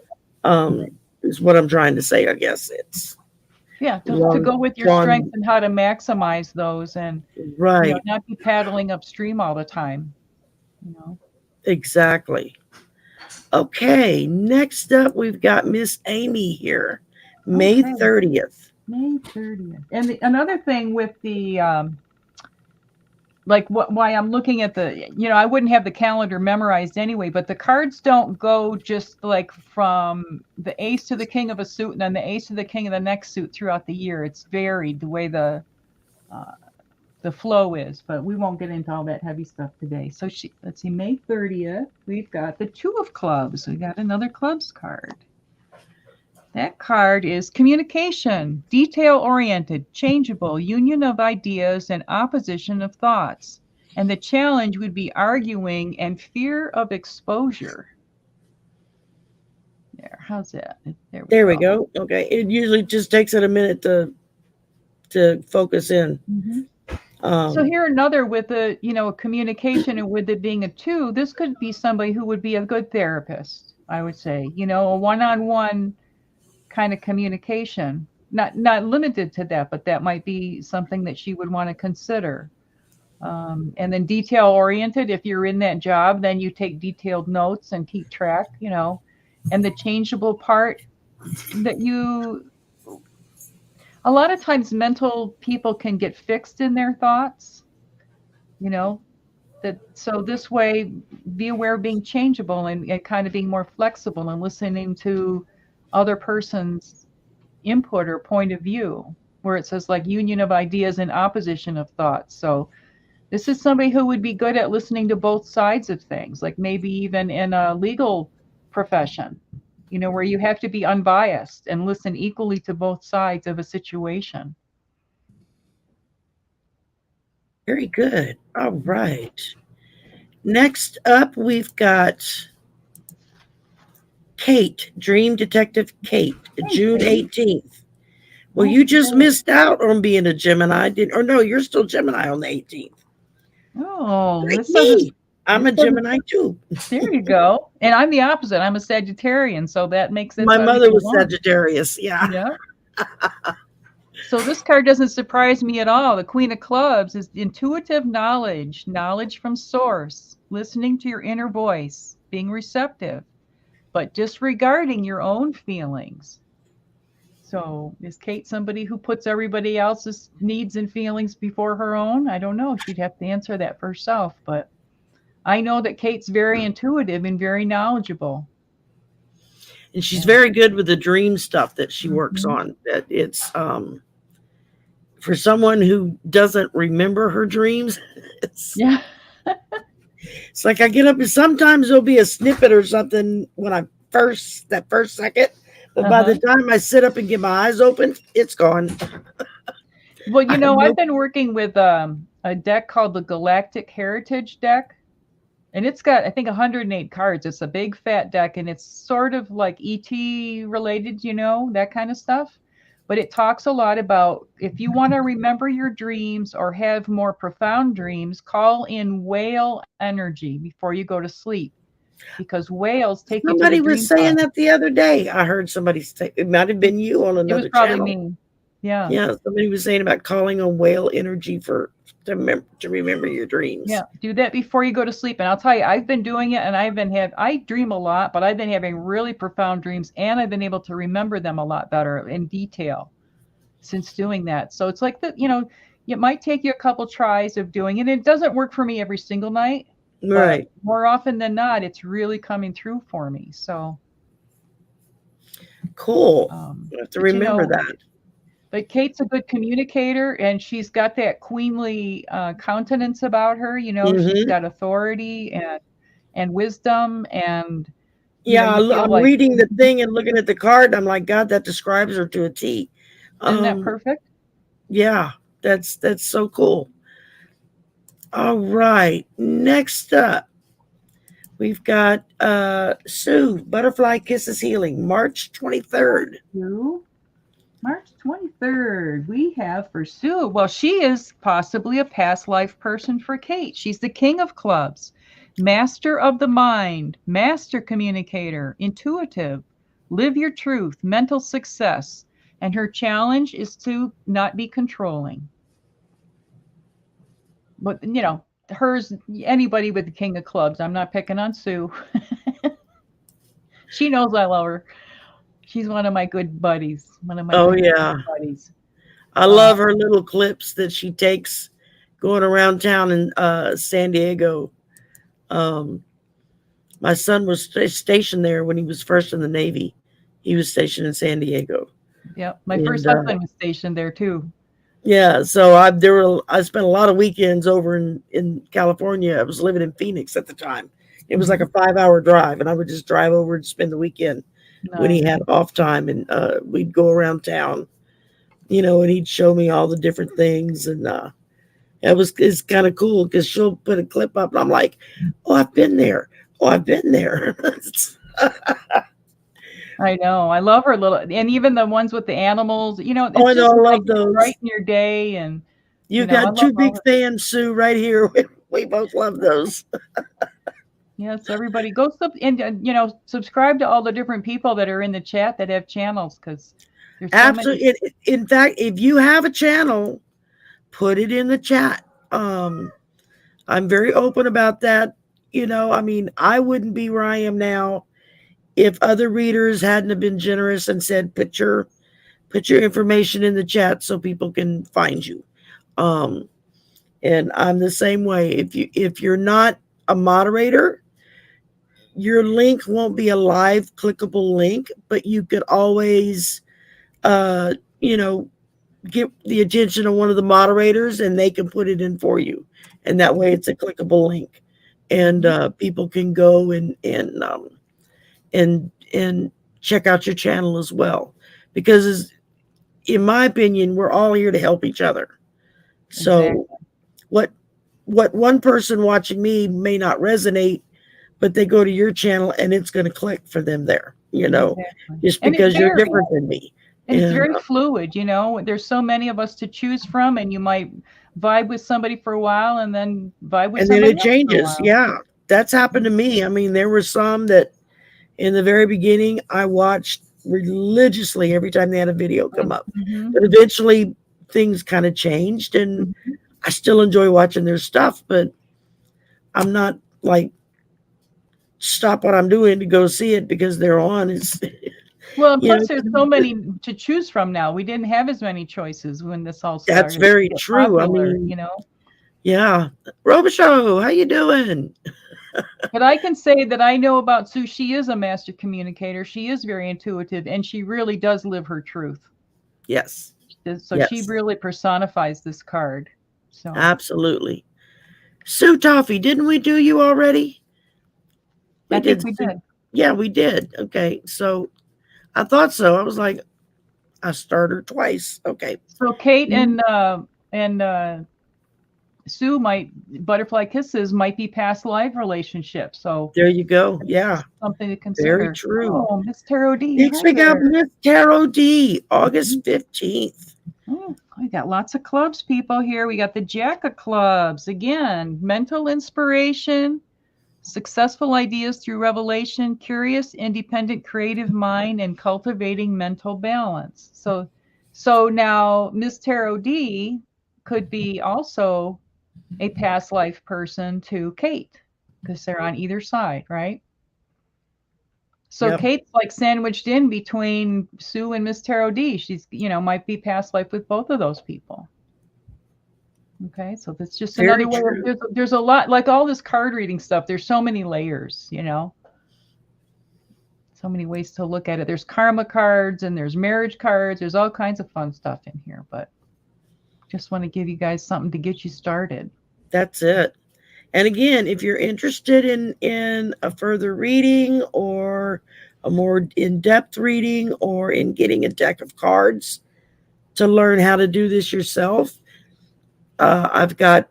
[SPEAKER 1] Is what I'm trying to say. I guess it's
[SPEAKER 2] to go with your strengths and how to maximize those, and
[SPEAKER 1] right,
[SPEAKER 2] you know, not be paddling upstream all the time, you know.
[SPEAKER 1] Exactly. Okay, next up we've got Miss Amy here, May 30th.
[SPEAKER 2] May 30th. And another thing with the like why I'm looking at the, you know, I wouldn't have the calendar memorized anyway, but the cards don't go just like from the ace to the king of a suit and then the ace to the king of the next suit throughout the year. It's varied the way the flow is, but we won't get into all that heavy stuff today. So let's see, May 30th, we've got the Two of Clubs. We got another clubs card. That card is communication, detail-oriented, changeable, union of ideas, and opposition of thoughts. And the challenge would be arguing and fear of exposure. There, how's that?
[SPEAKER 1] There we go. Okay, it usually just takes it a minute to focus in.
[SPEAKER 2] So here another with a, you know, a communication, and with it being a 2, this could be somebody who would be a good therapist, I would say. You know, a one-on-one kind of communication, not limited to that, but that might be something that she would want to consider. And then detail oriented, if you're in that job, then you take detailed notes and keep track, you know. And the changeable part, that you, a lot of times mental people can get fixed in their thoughts, you know, that, so this way be aware of being changeable and kind of being more flexible and listening to other person's input or point of view, where it says like union of ideas and opposition of thoughts. So this is somebody who would be good at listening to both sides of things, like maybe even in a legal profession, you know, where you have to be unbiased and listen equally to both sides of a situation.
[SPEAKER 1] Very good. All right. Next up, we've got Kate, Dream Detective Kate, June 18th. Well, you just missed out on being a Gemini, or no, you're still Gemini on the 18th.
[SPEAKER 2] Oh,
[SPEAKER 1] like I'm a Gemini too.
[SPEAKER 2] There you go. And I'm the opposite. I'm a Sagittarian, so that makes sense.
[SPEAKER 1] My mother was Sagittarius. Yeah.
[SPEAKER 2] So this card doesn't surprise me at all. The Queen of Clubs is intuitive knowledge from source, listening to your inner voice, being receptive, but disregarding your own feelings. So is Kate somebody who puts everybody else's needs and feelings before her own? I don't know. She'd have to answer that for herself, but I know that Kate's very intuitive and very knowledgeable.
[SPEAKER 1] And she's very good with the dream stuff that she works on. That it's for someone who doesn't remember her dreams, it's like I get up and sometimes there'll be a snippet or something when that first second, but by the time I sit up and get my eyes open, it's gone.
[SPEAKER 2] Well, you know, I've been working with a deck called the Galactic Heritage deck, and it's got, I think, 108 cards. It's a big fat deck, and it's sort of like ET related, you know, that kind of stuff. but it talks a lot about if you want to remember your dreams or have more profound dreams, call in whale energy before you go to sleep, because whales take you to
[SPEAKER 1] Somebody
[SPEAKER 2] the dream
[SPEAKER 1] was saying
[SPEAKER 2] time.
[SPEAKER 1] that the other day. I heard somebody say, it might have been you on
[SPEAKER 2] It was
[SPEAKER 1] another
[SPEAKER 2] probably
[SPEAKER 1] channel.
[SPEAKER 2] me. Yeah.
[SPEAKER 1] Yeah, somebody was saying about calling on whale energy to remember your dreams.
[SPEAKER 2] Yeah, do that before you go to sleep. And I'll tell you, I've been doing it, and I dream a lot, but I've been having really profound dreams, and I've been able to remember them a lot better in detail since doing that. So it's like that, it might take you a couple tries of doing it. It doesn't work for me every single night,
[SPEAKER 1] Right.
[SPEAKER 2] but more often than not, it's really coming through for me. So
[SPEAKER 1] Cool. I have to remember that.
[SPEAKER 2] But Kate's a good communicator, and she's got that queenly countenance about her. She's got authority and wisdom, and
[SPEAKER 1] Yeah,
[SPEAKER 2] you feel
[SPEAKER 1] I'm
[SPEAKER 2] like,
[SPEAKER 1] reading the thing and looking at the card, and I'm like, God, that describes her to a T.
[SPEAKER 2] isn't that perfect?
[SPEAKER 1] Yeah, that's so cool. All right, next up, we've got Sue, Butterfly Kisses Healing, March 23rd.
[SPEAKER 2] March 23rd, we have for Sue. Well, she is possibly a past life person for Kate. She's the king of clubs, master of the mind, master communicator, intuitive, live your truth, mental success. And her challenge is to not be controlling. But, hers, anybody with the king of clubs. I'm not picking on Sue. She knows I love her. She's one of my good buddies. One of my good buddies.
[SPEAKER 1] I love her little clips that she takes going around town in San Diego. My son was stationed there when he was first in the Navy. He was stationed in San Diego.
[SPEAKER 2] Yeah, my first husband was stationed there too.
[SPEAKER 1] Yeah, so I spent a lot of weekends over in California. I was living in Phoenix at the time. It was like a 5-hour drive, and I would just drive over and spend the weekend when he had off time, and we'd go around town, and he'd show me all the different things, and it's kind of cool because she'll put a clip up, and I'm like, oh, I've been there. Oh, I've been there.
[SPEAKER 2] I know. I love her little, and even the ones with the animals, it's
[SPEAKER 1] I know, I love those.
[SPEAKER 2] Brighten your day, and
[SPEAKER 1] you got two big fans, Sue, right here. We both love those.
[SPEAKER 2] Yes, everybody go subscribe to all the different people that are in the chat that have channels, because there's
[SPEAKER 1] absolutely. In fact, if you have a channel, put it in the chat. I'm very open about that. I wouldn't be where I am now if other readers hadn't have been generous and said, put your information in the chat so people can find you. And I'm the same way. If you're not a moderator, your link won't be a live clickable link, but you could always, get the attention of one of the moderators, and they can put it in for you. And that way it's a clickable link, and people can go and check out your channel as well. Because in my opinion, we're all here to help each other. So what one person watching me may not resonate, but they go to your channel and it's going to click for them there, just because you're different than me.
[SPEAKER 2] And it's very fluid, there's so many of us to choose from, and you might vibe with somebody for a while and then vibe with somebody else.
[SPEAKER 1] And then it changes. Yeah, that's happened to me. I mean, there were some that in the very beginning, I watched religiously every time they had a video come up, but eventually things kind of changed, and I still enjoy watching their stuff, but I'm not like stop what I'm doing to go see it because they're on.
[SPEAKER 2] Well, and plus there's so many to choose from now. We didn't have as many choices when this all started.
[SPEAKER 1] That's very true.
[SPEAKER 2] Popular,
[SPEAKER 1] I mean, yeah. Robichaux, how you doing?
[SPEAKER 2] But I can say that I know about Sue. She is a master communicator. She is very intuitive, and she really does live her truth.
[SPEAKER 1] Yes.
[SPEAKER 2] So she really personifies this card. So
[SPEAKER 1] absolutely. Sue Toffee, didn't we do you already?
[SPEAKER 2] I think we did.
[SPEAKER 1] Yeah, we did. Okay, so I thought so. I was like, I started her twice. Okay.
[SPEAKER 2] So Kate and Sue butterfly kisses might be past life relationships. So
[SPEAKER 1] there you go. Yeah.
[SPEAKER 2] Something to consider.
[SPEAKER 1] Very true.
[SPEAKER 2] Oh, Miss Tarot D.
[SPEAKER 1] Next we got Miss Tarot D, August 15th.
[SPEAKER 2] Oh, we got lots of clubs, people here. We got the Jack of Clubs. Again, mental inspiration, successful ideas through revelation, curious, independent, creative mind, and cultivating mental balance. So now Miss Tarot D could be also a past life person to Kate, because they're on either side, right? So yep. Kate's like sandwiched in between Sue and Miss Tarot D. She's, might be past life with both of those people. Okay, so that's just another way. There's a lot, like all this card reading stuff. There's so many layers, so many ways to look at it. There's karma cards and there's marriage cards. There's all kinds of fun stuff in here, but just want to give you guys something to get you started.
[SPEAKER 1] That's it. And again, if you're interested in a further reading or a more in-depth reading or in getting a deck of cards to learn how to do this yourself, I've got,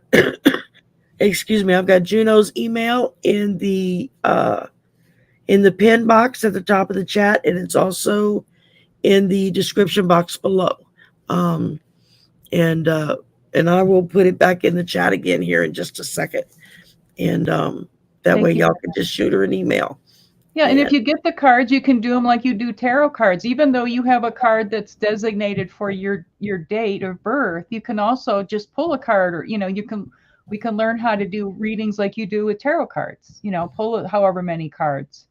[SPEAKER 1] I've got Juno's email in the pin box at the top of the chat, and it's also in the description box below. And I will put it back in the chat again here in just a second. And that way y'all can just shoot her an email.
[SPEAKER 2] Yeah, and if you get the cards, you can do them like you do tarot cards. Even though you have a card that's designated for your date of birth, you can also just pull a card, or we can learn how to do readings like you do with tarot cards. Pull however many cards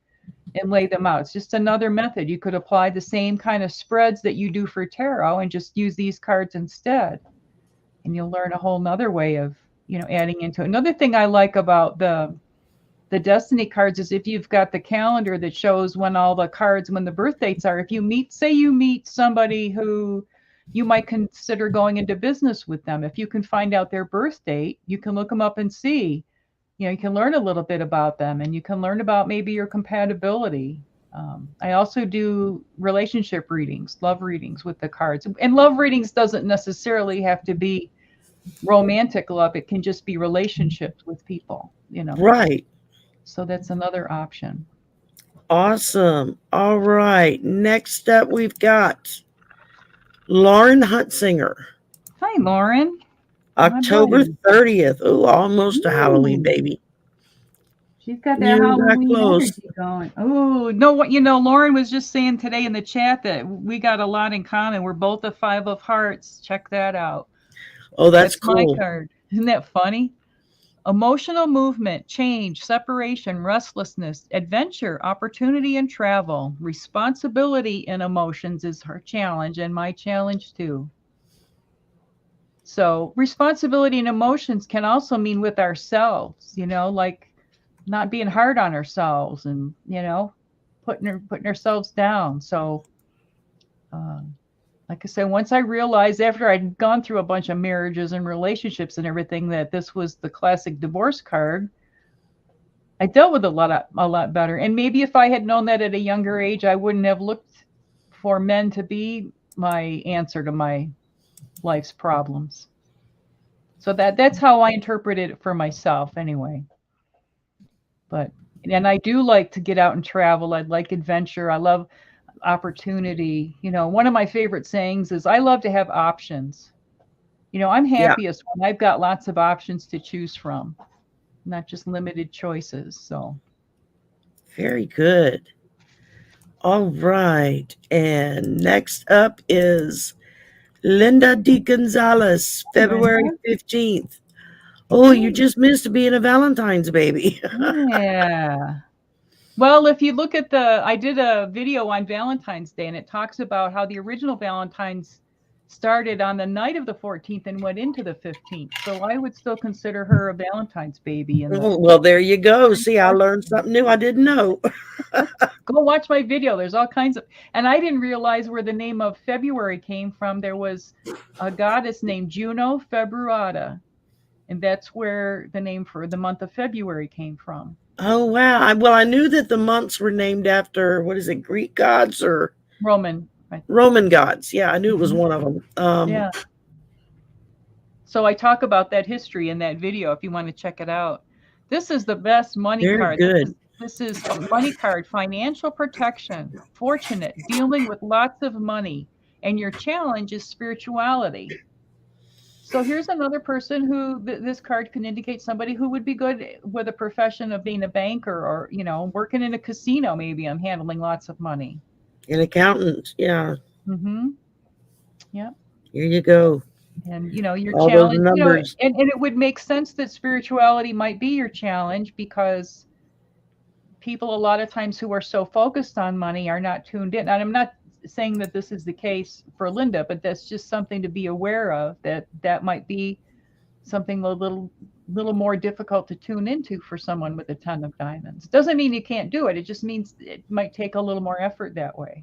[SPEAKER 2] and lay them out. It's just another method. You could apply the same kind of spreads that you do for tarot and just use these cards instead, and you'll learn a whole nother way of adding into it. Another thing I like about the Destiny cards is if you've got the calendar that shows when the birth dates are. If you meet somebody who you might consider going into business with them, if you can find out their birth date, you can look them up and see. You can learn a little bit about them, and you can learn about maybe your compatibility. I also do relationship readings, love readings with the cards. And love readings doesn't necessarily have to be romantic love. It can just be relationships with people,
[SPEAKER 1] Right.
[SPEAKER 2] So that's another option.
[SPEAKER 1] Awesome. All right. Next up, we've got Lauren Huntsinger.
[SPEAKER 2] Hi, Lauren.
[SPEAKER 1] October 30th. Oh, almost a Halloween baby.
[SPEAKER 2] She's got that Halloween energy going. Oh, no, Lauren was just saying today in the chat that we got a lot in common. We're both a 5 of Hearts. Check that out.
[SPEAKER 1] Oh, that's cool.
[SPEAKER 2] My card. Isn't that funny? Emotional movement, change, separation, restlessness, adventure, opportunity, and travel. Responsibility and emotions is her challenge, and my challenge too. So responsibility and emotions can also mean with ourselves, like not being hard on ourselves and, putting ourselves down. So, like I said, once I realized after I'd gone through a bunch of marriages and relationships and everything that this was the classic divorce card, I dealt with a lot better. And maybe if I had known that at a younger age, I wouldn't have looked for men to be my answer to my life's problems. So that's how I interpreted it for myself anyway. And I do like to get out and travel. I like adventure. I love opportunity. One of my favorite sayings is I love to have options. I'm happiest when I've got lots of options to choose from, not just limited choices. So
[SPEAKER 1] very good. All right. And next up is Linda D. Gonzalez, February 15th. Oh, you just missed being a Valentine's baby.
[SPEAKER 2] Yeah. Well, if you look at I did a video on Valentine's Day, and it talks about how the original Valentine's started on the night of the 14th and went into the 15th. So I would still consider her a Valentine's baby.
[SPEAKER 1] Well, there you go. See, I learned something new I didn't know.
[SPEAKER 2] Go watch my video. There's all kinds of, and I didn't realize where the name of February came from. There was a goddess named Juno Februata, and that's where the name for the month of February came from.
[SPEAKER 1] Oh, wow. I knew that the months were named after, Greek gods or?
[SPEAKER 2] Roman. Right.
[SPEAKER 1] Roman gods. Yeah, I knew it was one of them.
[SPEAKER 2] Yeah. So I talk about that history in that video if you want to check it out. This is the best money
[SPEAKER 1] Very
[SPEAKER 2] card.
[SPEAKER 1] good.
[SPEAKER 2] This is money card, financial protection, fortunate, dealing with lots of money, and your challenge is spirituality. So here's another person who this card can indicate somebody who would be good with a profession of being a banker or, working in a casino. Maybe I'm handling lots of money.
[SPEAKER 1] An accountant. Yeah.
[SPEAKER 2] Mm-hmm. Yeah.
[SPEAKER 1] Here you go.
[SPEAKER 2] And, your
[SPEAKER 1] All
[SPEAKER 2] challenge,
[SPEAKER 1] those numbers.
[SPEAKER 2] and it would make sense that spirituality might be your challenge because people a lot of times who are so focused on money are not tuned in. And I'm not saying that this is the case for Linda, but that's just something to be aware of, that might be something a little more difficult to tune into for someone with a ton of diamonds. Doesn't mean you can't do it. It just means it might take a little more effort that way.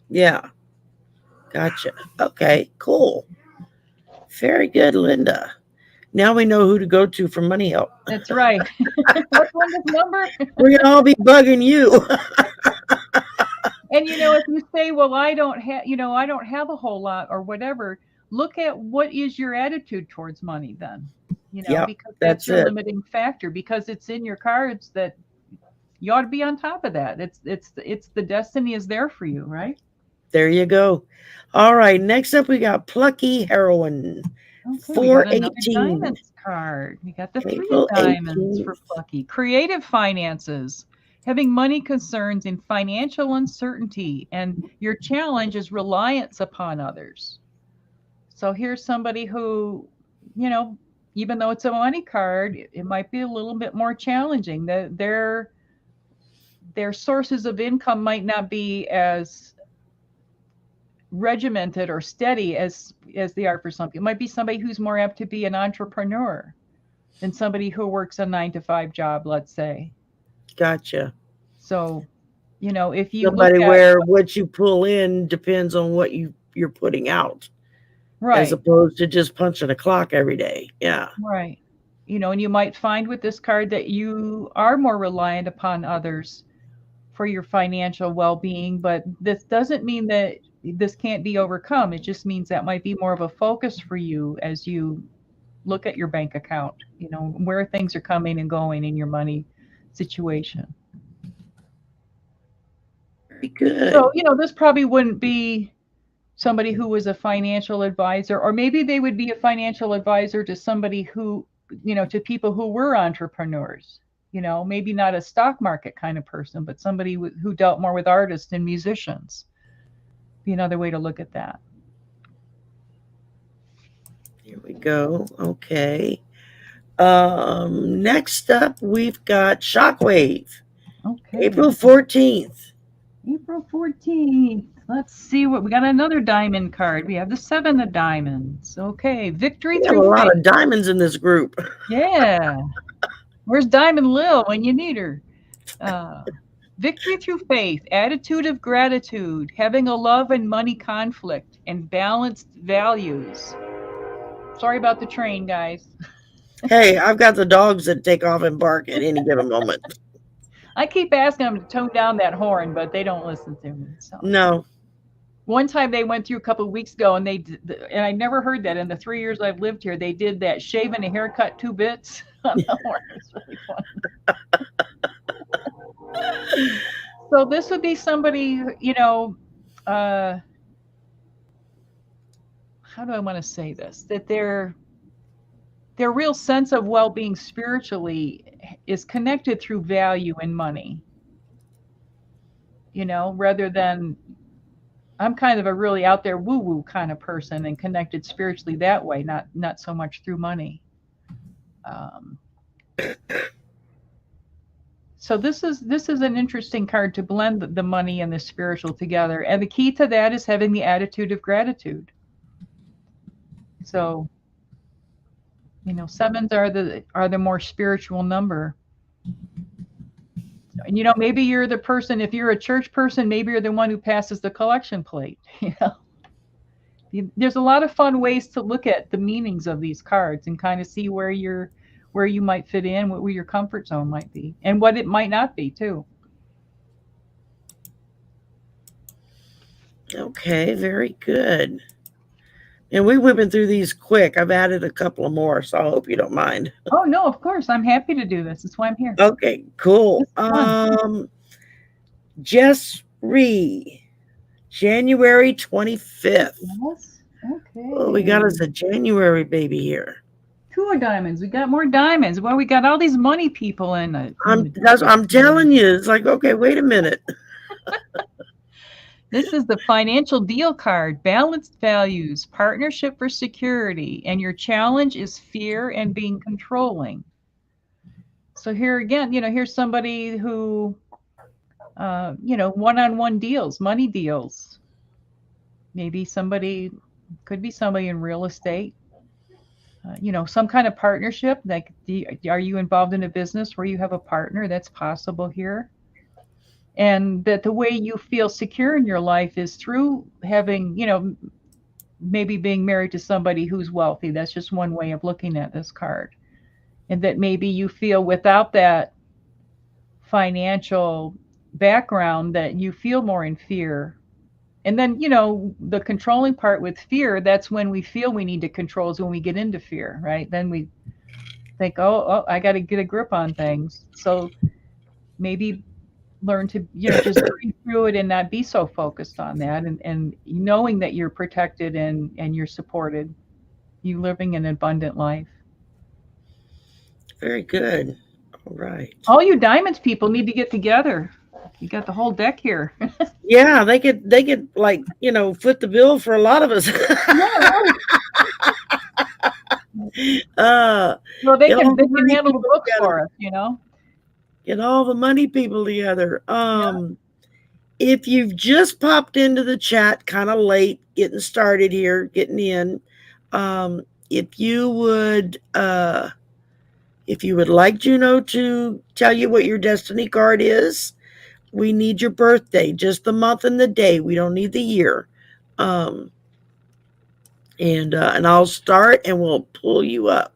[SPEAKER 1] Yeah. Gotcha. Okay, cool. Very good, Linda. Now we know who to go to for money help.
[SPEAKER 2] That's right. What's Linda's number?
[SPEAKER 1] We're going to all be bugging you.
[SPEAKER 2] And, if you say, well, I don't have a whole lot or whatever, look at what is your attitude towards money then,
[SPEAKER 1] Yep,
[SPEAKER 2] because that's your
[SPEAKER 1] it.
[SPEAKER 2] limiting factor, because it's in your cards that you ought to be on top of that. It's the destiny is there for you, right?
[SPEAKER 1] There you go. All right. Next up, we got Plucky Heroine.
[SPEAKER 2] Okay,
[SPEAKER 1] 418.
[SPEAKER 2] we got another diamonds card. We got the
[SPEAKER 1] April
[SPEAKER 2] 3 of diamonds
[SPEAKER 1] 18th.
[SPEAKER 2] for Plucky. Creative finances, having money concerns and financial uncertainty, and your challenge is reliance upon others. So here's somebody who, even though it's a money card, it might be a little bit more challenging. Their sources of income might not be as regimented or steady as they are for some people. It might be somebody who's more apt to be an entrepreneur than somebody who works a 9-to-5 job, let's say.
[SPEAKER 1] Gotcha.
[SPEAKER 2] So, if you
[SPEAKER 1] somebody where what you pull in depends on what you're putting out,
[SPEAKER 2] right,
[SPEAKER 1] as opposed to just punching a clock every day. Yeah.
[SPEAKER 2] Right. And you might find with this card that you are more reliant upon others for your financial well-being, but this doesn't mean that this can't be overcome. It just means that might be more of a focus for you as you look at your bank account, where things are coming and going in your money situation.
[SPEAKER 1] Very good.
[SPEAKER 2] So, this probably wouldn't be somebody who was a financial advisor, or maybe they would be a financial advisor to somebody who, to people who were entrepreneurs, maybe not a stock market kind of person, but somebody who dealt more with artists and musicians. Be another way to look at that.
[SPEAKER 1] Here we go. Okay. Next up, we've got Shockwave.
[SPEAKER 2] Okay.
[SPEAKER 1] April 14th.
[SPEAKER 2] April 14th. Let's see what we got. Another diamond card. We have the 7 of diamonds. Okay. Victory
[SPEAKER 1] We have
[SPEAKER 2] through
[SPEAKER 1] a lot
[SPEAKER 2] faith.
[SPEAKER 1] of diamonds in this group.
[SPEAKER 2] Yeah. Where's Diamond Lil when you need her? Victory through faith, attitude of gratitude, having a love and money conflict, and balanced values. Sorry about the train, guys.
[SPEAKER 1] Hey, I've got the dogs that take off and bark at any given moment.
[SPEAKER 2] I keep asking them to tone down that horn, but they don't listen to me. So.
[SPEAKER 1] No.
[SPEAKER 2] One time they went through a couple of weeks ago, and and I never heard that in the 3 years I've lived here. They did that shave and a haircut 2 bits on the horn. It's really funny. So this would be somebody, how do I want to say this? That their real sense of well-being spiritually is connected through value and money. Rather than, I'm kind of a really out there woo-woo kind of person and connected spiritually that way, not so much through money. So this is an interesting card to blend the money and the spiritual together. And the key to that is having the attitude of gratitude. So, 7s are the more spiritual number. And, maybe you're the person, if you're a church person, maybe you're the one who passes the collection plate. There's a lot of fun ways to look at the meanings of these cards and kind of see where you might fit in, where your comfort zone might be, and what it might not be too.
[SPEAKER 1] Okay, very good. And we whipping through these quick. I've added a couple of more, so I hope you don't mind.
[SPEAKER 2] Oh no, of course. I'm happy to do this. That's why I'm here.
[SPEAKER 1] Okay, cool. Jess Ree, January 25th.
[SPEAKER 2] Yes. Okay.
[SPEAKER 1] Oh, we got us a January baby here.
[SPEAKER 2] 2 of diamonds. We got more diamonds. Well, we got all these money people in it.
[SPEAKER 1] I'm telling you, it's like, okay, wait a minute.
[SPEAKER 2] This is the financial deal card, balanced values, partnership for security, and your challenge is fear and being controlling. So here again, here's somebody who, one-on-one deals, money deals. Maybe could be somebody in real estate. Some kind of partnership. Like, are you involved in a business where you have a partner? That's possible here. And that the way you feel secure in your life is through having, maybe being married to somebody who's wealthy. That's just one way of looking at this card. And that maybe you feel without that financial background that you feel more in fear. And then, the controlling part with fear, that's when we feel we need to control, is when we get into fear, right? Then we think, oh, I got to get a grip on things. So maybe learn to, just breathe through it and not be so focused on that. And knowing that you're protected and you're supported, you living an abundant life.
[SPEAKER 1] Very good. All right.
[SPEAKER 2] All you diamonds people need to get together. You got the whole deck here.
[SPEAKER 1] Yeah, they could like, foot the bill for a lot of us.
[SPEAKER 2] Well, they can handle the books for us,
[SPEAKER 1] Get all the money people together. If you've just popped into the chat kind of late, getting started here, getting in, if you would like Juno to tell you what your destiny card is, we need your birthday, just the month and the day. We don't need the year. And I'll start and we'll pull you up.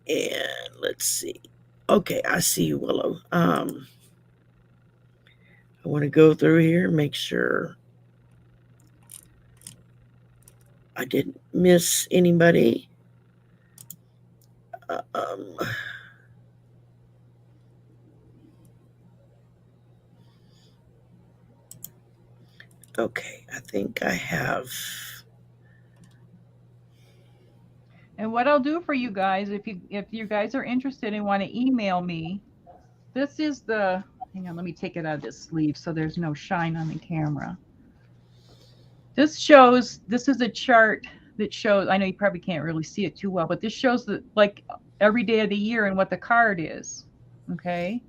[SPEAKER 1] And let's see. Okay, I see you, Willow. I want to go through here and make sure I didn't miss anybody. Okay, I think I have.
[SPEAKER 2] And what I'll do for you guys, if you guys are interested and want to email me, this is the, hang on, let me take it out of this sleeve so there's no shine on the camera. This is a chart that shows, I know you probably can't really see it too well, but this shows like every day of the year and what the card is. Okay.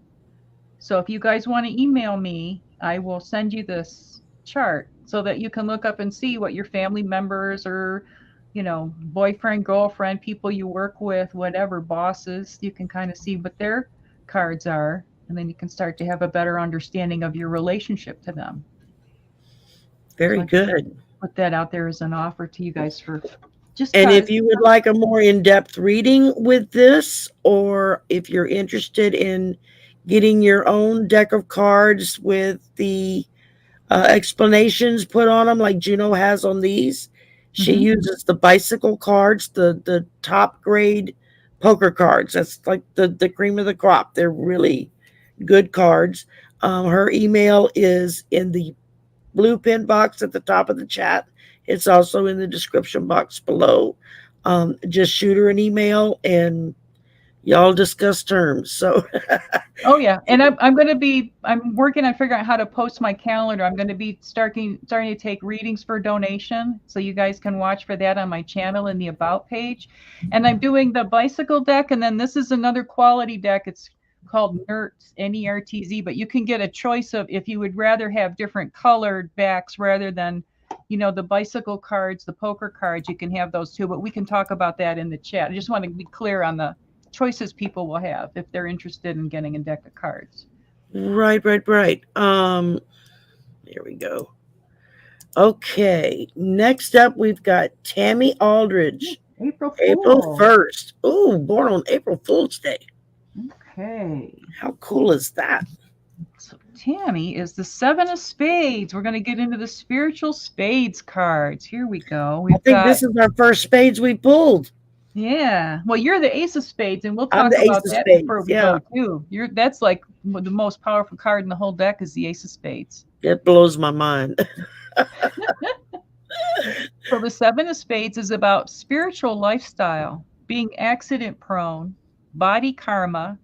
[SPEAKER 2] So if you guys want to email me, I will send you this chart so that you can look up and see what your family members or, boyfriend, girlfriend, people you work with, whatever, bosses, you can kind of see what their cards are. And then you can start to have a better understanding of your relationship to them.
[SPEAKER 1] Very good.
[SPEAKER 2] Put that out there as an offer to you guys for just.
[SPEAKER 1] And if you would like a more in-depth reading with this, or if you're interested in getting your own deck of cards with the explanations put on them, like Juno has on these, she uses the bicycle cards, the top grade poker cards. That's like the cream of the crop. They're really good cards. Her email is in the blue pin box at the top of the chat. It's also in the description box below. Just shoot her an email and y'all discuss terms. So
[SPEAKER 2] oh yeah, and I'm working on figuring out how to post my calendar. I'm going to be starting to take readings for donation, so you guys can watch for that on my channel in the about page. And I'm doing the bicycle deck, and then this is another quality deck. It's called NERTZ, N-E-R-T-Z, but you can get a choice of if you would rather have different colored backs rather than, the bicycle cards, the poker cards. You can have those too, but we can talk about that in the chat. I just want to be clear on the choices people will have if they're interested in getting a deck of cards.
[SPEAKER 1] Right. There we go. Okay, next up we've got Tammy Aldridge.
[SPEAKER 2] April
[SPEAKER 1] 1st. Oh, born on April Fool's Day.
[SPEAKER 2] Okay.
[SPEAKER 1] How cool is that?
[SPEAKER 2] So Tammy is the 7 of Spades. We're going to get into the spiritual spades cards. Here we go.
[SPEAKER 1] I think this is our first spades we pulled.
[SPEAKER 2] Yeah. Well, you're the Ace of Spades, and we'll
[SPEAKER 1] I'm
[SPEAKER 2] talk
[SPEAKER 1] the
[SPEAKER 2] about
[SPEAKER 1] Ace of
[SPEAKER 2] that
[SPEAKER 1] Spades,
[SPEAKER 2] before we
[SPEAKER 1] yeah.
[SPEAKER 2] go too. That's like the most powerful card in the whole deck is the Ace of Spades.
[SPEAKER 1] It blows my mind.
[SPEAKER 2] So the 7 of Spades is about spiritual lifestyle, being accident prone, body karma,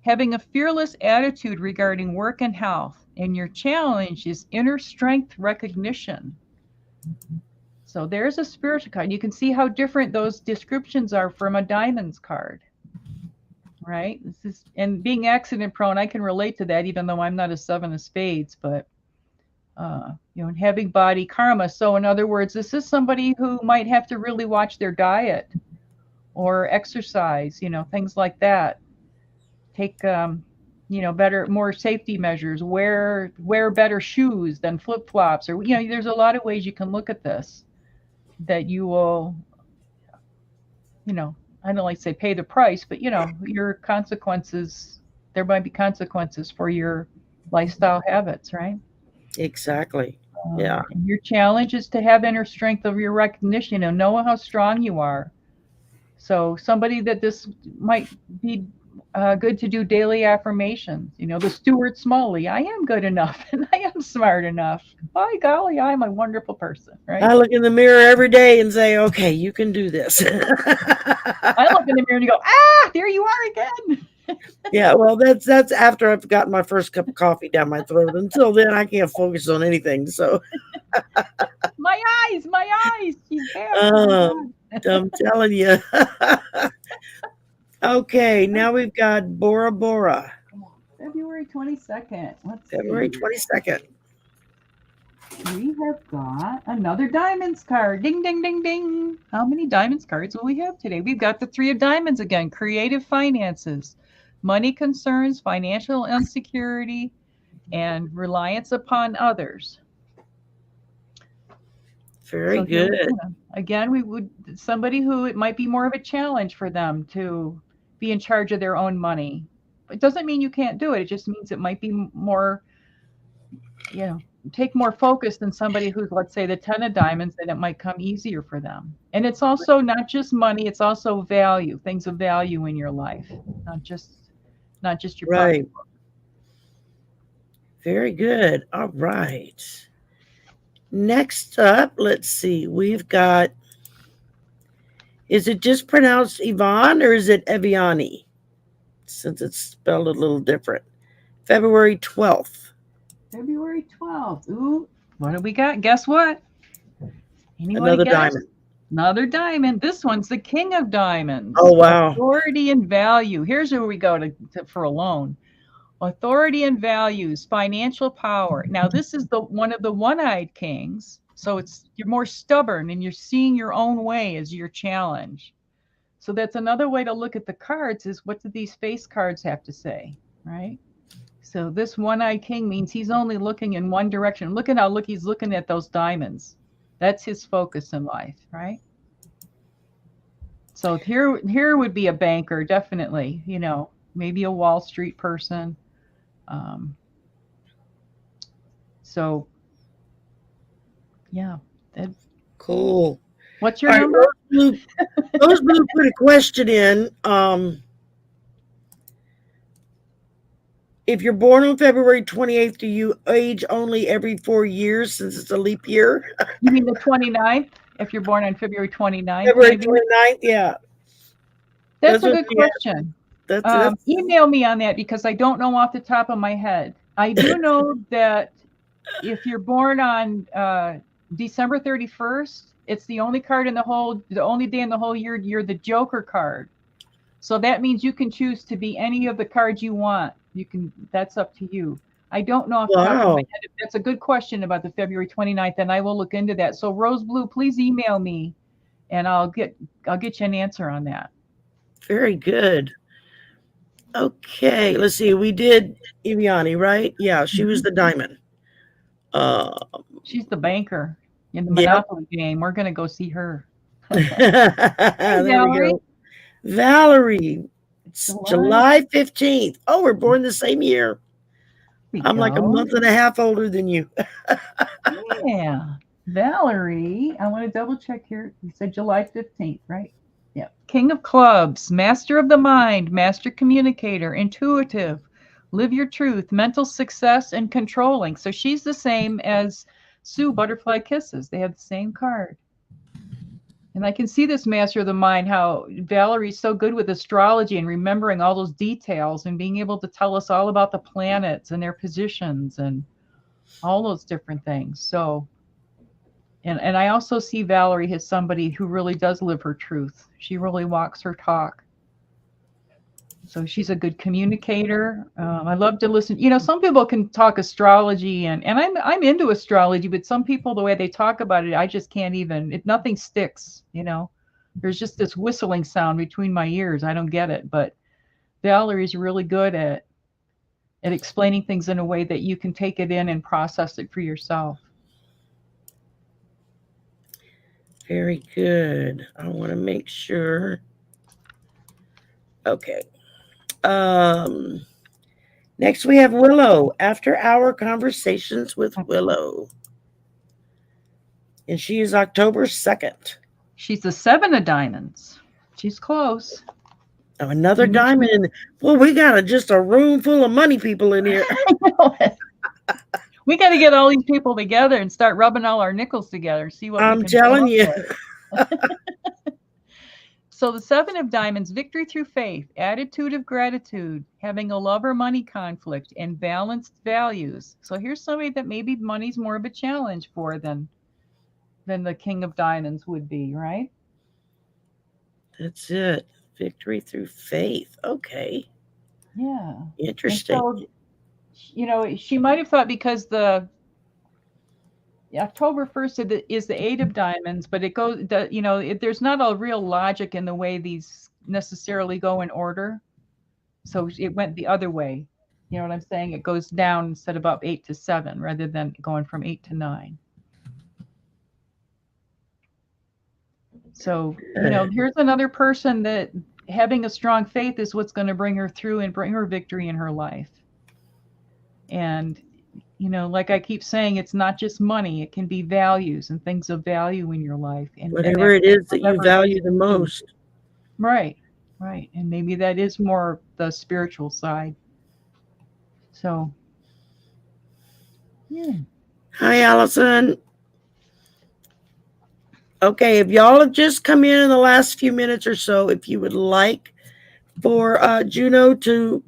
[SPEAKER 2] having a fearless attitude regarding work and health, and your challenge is inner strength recognition. So there's a spiritual card. You can see how different those descriptions are from a diamonds card, right? And being accident prone, I can relate to that, even though I'm not a 7 of Spades, but and having body karma. So in other words, this is somebody who might have to really watch their diet or exercise, things like that. Take, more safety measures, wear better shoes than flip-flops, or, there's a lot of ways you can look at this that you will, I don't like to say pay the price, but, your consequences, there might be consequences for your lifestyle habits, right?
[SPEAKER 1] Exactly. Yeah.
[SPEAKER 2] And your challenge is to have inner strength of your recognition, know how strong you are. So somebody that this might be good to do daily affirmations. The Stuart Smalley, I am good enough and I am smart enough. By golly, I'm a wonderful person, right?
[SPEAKER 1] I look in the mirror every day and say, okay, you can do this.
[SPEAKER 2] I look in the mirror and go, there you are again.
[SPEAKER 1] Yeah, well, that's after I've gotten my first cup of coffee down my throat. Until then, I can't focus on anything. So,
[SPEAKER 2] my eyes.
[SPEAKER 1] I'm telling you. Okay, now we've got Bora Bora.
[SPEAKER 2] February 22nd.
[SPEAKER 1] February 22nd.
[SPEAKER 2] We have got another diamonds card. Ding, ding, ding, ding. How many diamonds cards will we have today? We've got the 3 of diamonds again. Creative finances, money concerns, financial insecurity, and reliance upon others.
[SPEAKER 1] Very good.
[SPEAKER 2] Again, somebody who it might be more of a challenge for them to be in charge of their own money. It doesn't mean you can't do it. It just means it might be more, take more focus than somebody who's, let's say, the 10 of diamonds, and it might come easier for them. And it's also not just money, it's also value, things of value in your life, not just your
[SPEAKER 1] right.
[SPEAKER 2] pocketbook.
[SPEAKER 1] Very good. All right. Next up, let's see. We've got, is it just pronounced Yvonne or is it Eviani? Since it's spelled a little different. February 12th.
[SPEAKER 2] February 12th. Ooh, what do we got? Guess what?
[SPEAKER 1] Another diamond.
[SPEAKER 2] Another diamond. This one's the king of diamonds.
[SPEAKER 1] Oh, wow.
[SPEAKER 2] Authority and value. Here's where we go for a loan. Authority and values, financial power. Now, this is one of the one-eyed kings. So you're more stubborn and you're seeing your own way as your challenge. So that's another way to look at the cards is what do these face cards have to say, right? So this one-eyed king means he's only looking in one direction. Look at how he's looking at those diamonds. That's his focus in life, right? So here would be a banker, definitely, maybe a Wall Street person. So yeah.
[SPEAKER 1] Cool.
[SPEAKER 2] What's your number?
[SPEAKER 1] Rose Blue put a question in. If you're born on February 28th, do you age only every 4 years since it's a leap year?
[SPEAKER 2] You mean the 29th? If you're born on February 29th?
[SPEAKER 1] February 29th, yeah.
[SPEAKER 2] That's a good question.
[SPEAKER 1] That's
[SPEAKER 2] email me on that because I don't know off the top of my head. I do know that if you're born on December 31st, it's the only card the only day in the whole year you're the Joker card. So that means you can choose to be any of the cards you want. That's up to you. I don't know off the top of my head. That's a good question about the February 29th, and I will look into that. So Rose Blue, please email me and I'll get you an answer on that.
[SPEAKER 1] Very good. Okay, let's see. We did Eviani, right? Yeah, she was the diamond.
[SPEAKER 2] She's the banker in the Monopoly game. We're going to go see her.
[SPEAKER 1] There we go. Valerie, it's July 15th. Oh, we're born the same year. I'm like a month and a half older than you.
[SPEAKER 2] Yeah. Valerie, I want to double check here. You said July 15th, right? Yeah. King of Clubs, Master of the Mind, Master Communicator, Intuitive, Live Your Truth, Mental Success, and Controlling. So she's the same as Sue, Butterfly Kisses. They have the same card. And I can see this Master of the Mind, how Valerie's so good with astrology and remembering all those details and being able to tell us all about the planets and their positions and all those different things. So, and I also see Valerie as somebody who really does live her truth. She really walks her talk. So she's a good communicator. I love to listen. You know, some people can talk astrology, and I'm into astrology, but some people, the way they talk about it, I just can't even. Nothing sticks. You know, there's just this whistling sound between my ears. I don't get it. But Valerie's really good at explaining things in a way that you can take it in and process it for yourself.
[SPEAKER 1] Very good. I want to make sure. Okay. Next we have Willow, After Hour Conversations with Willow. And she is October 2nd.
[SPEAKER 2] She's the 7 of diamonds. She's close.
[SPEAKER 1] Oh, another diamond. Well, we got just a room full of money people in here.
[SPEAKER 2] We got to get all these people together and start rubbing all our nickels together. See what
[SPEAKER 1] I'm telling you.
[SPEAKER 2] So the 7 of diamonds, victory through faith, attitude of gratitude, having a love-money conflict, and balanced values. So here's somebody that maybe money's more of a challenge for than the King of Diamonds would be, right?
[SPEAKER 1] That's it. Victory through faith. Okay.
[SPEAKER 2] Yeah.
[SPEAKER 1] Interesting.
[SPEAKER 2] So, you know, she might have thought because the October 1st is the 8 of diamonds, but it goes, you know, there's not a real logic in the way these necessarily go in order. So it went the other way. You know what I'm saying? It goes down instead of up 8 to 7 rather than going from 8 to 9. So, you know, here's another person that having a strong faith is what's going to bring her through and bring her victory in her life. And, you know, like I keep saying, it's not just money. It can be values and things of value in your life. And
[SPEAKER 1] whatever it is that you value the most.
[SPEAKER 2] Right, right. And maybe that is more the spiritual side. So, yeah.
[SPEAKER 1] Hi, Allison. Okay, if y'all have just come in the last few minutes or so, if you would like for Juno to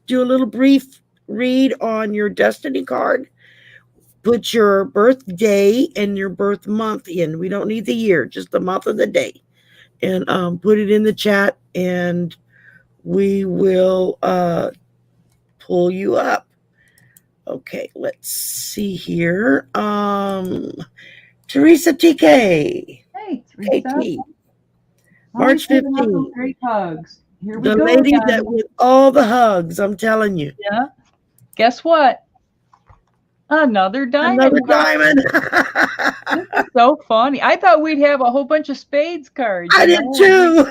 [SPEAKER 1] do a little brief read on your destiny card, put your birthday and your birth month in. We don't need the year, just the month and the day. And put it in the chat, and we will pull you up. Okay, let's see here. Teresa TK.
[SPEAKER 2] Hey, Teresa.
[SPEAKER 1] KT. March 15th.
[SPEAKER 2] Great hugs. Here we
[SPEAKER 1] the
[SPEAKER 2] go.
[SPEAKER 1] The lady
[SPEAKER 2] again.
[SPEAKER 1] that with all the hugs, I'm telling you.
[SPEAKER 2] Yeah. Guess what? Another diamond.
[SPEAKER 1] Another diamond.
[SPEAKER 2] This is so funny. I thought we'd have a whole bunch of spades cards.
[SPEAKER 1] I did too.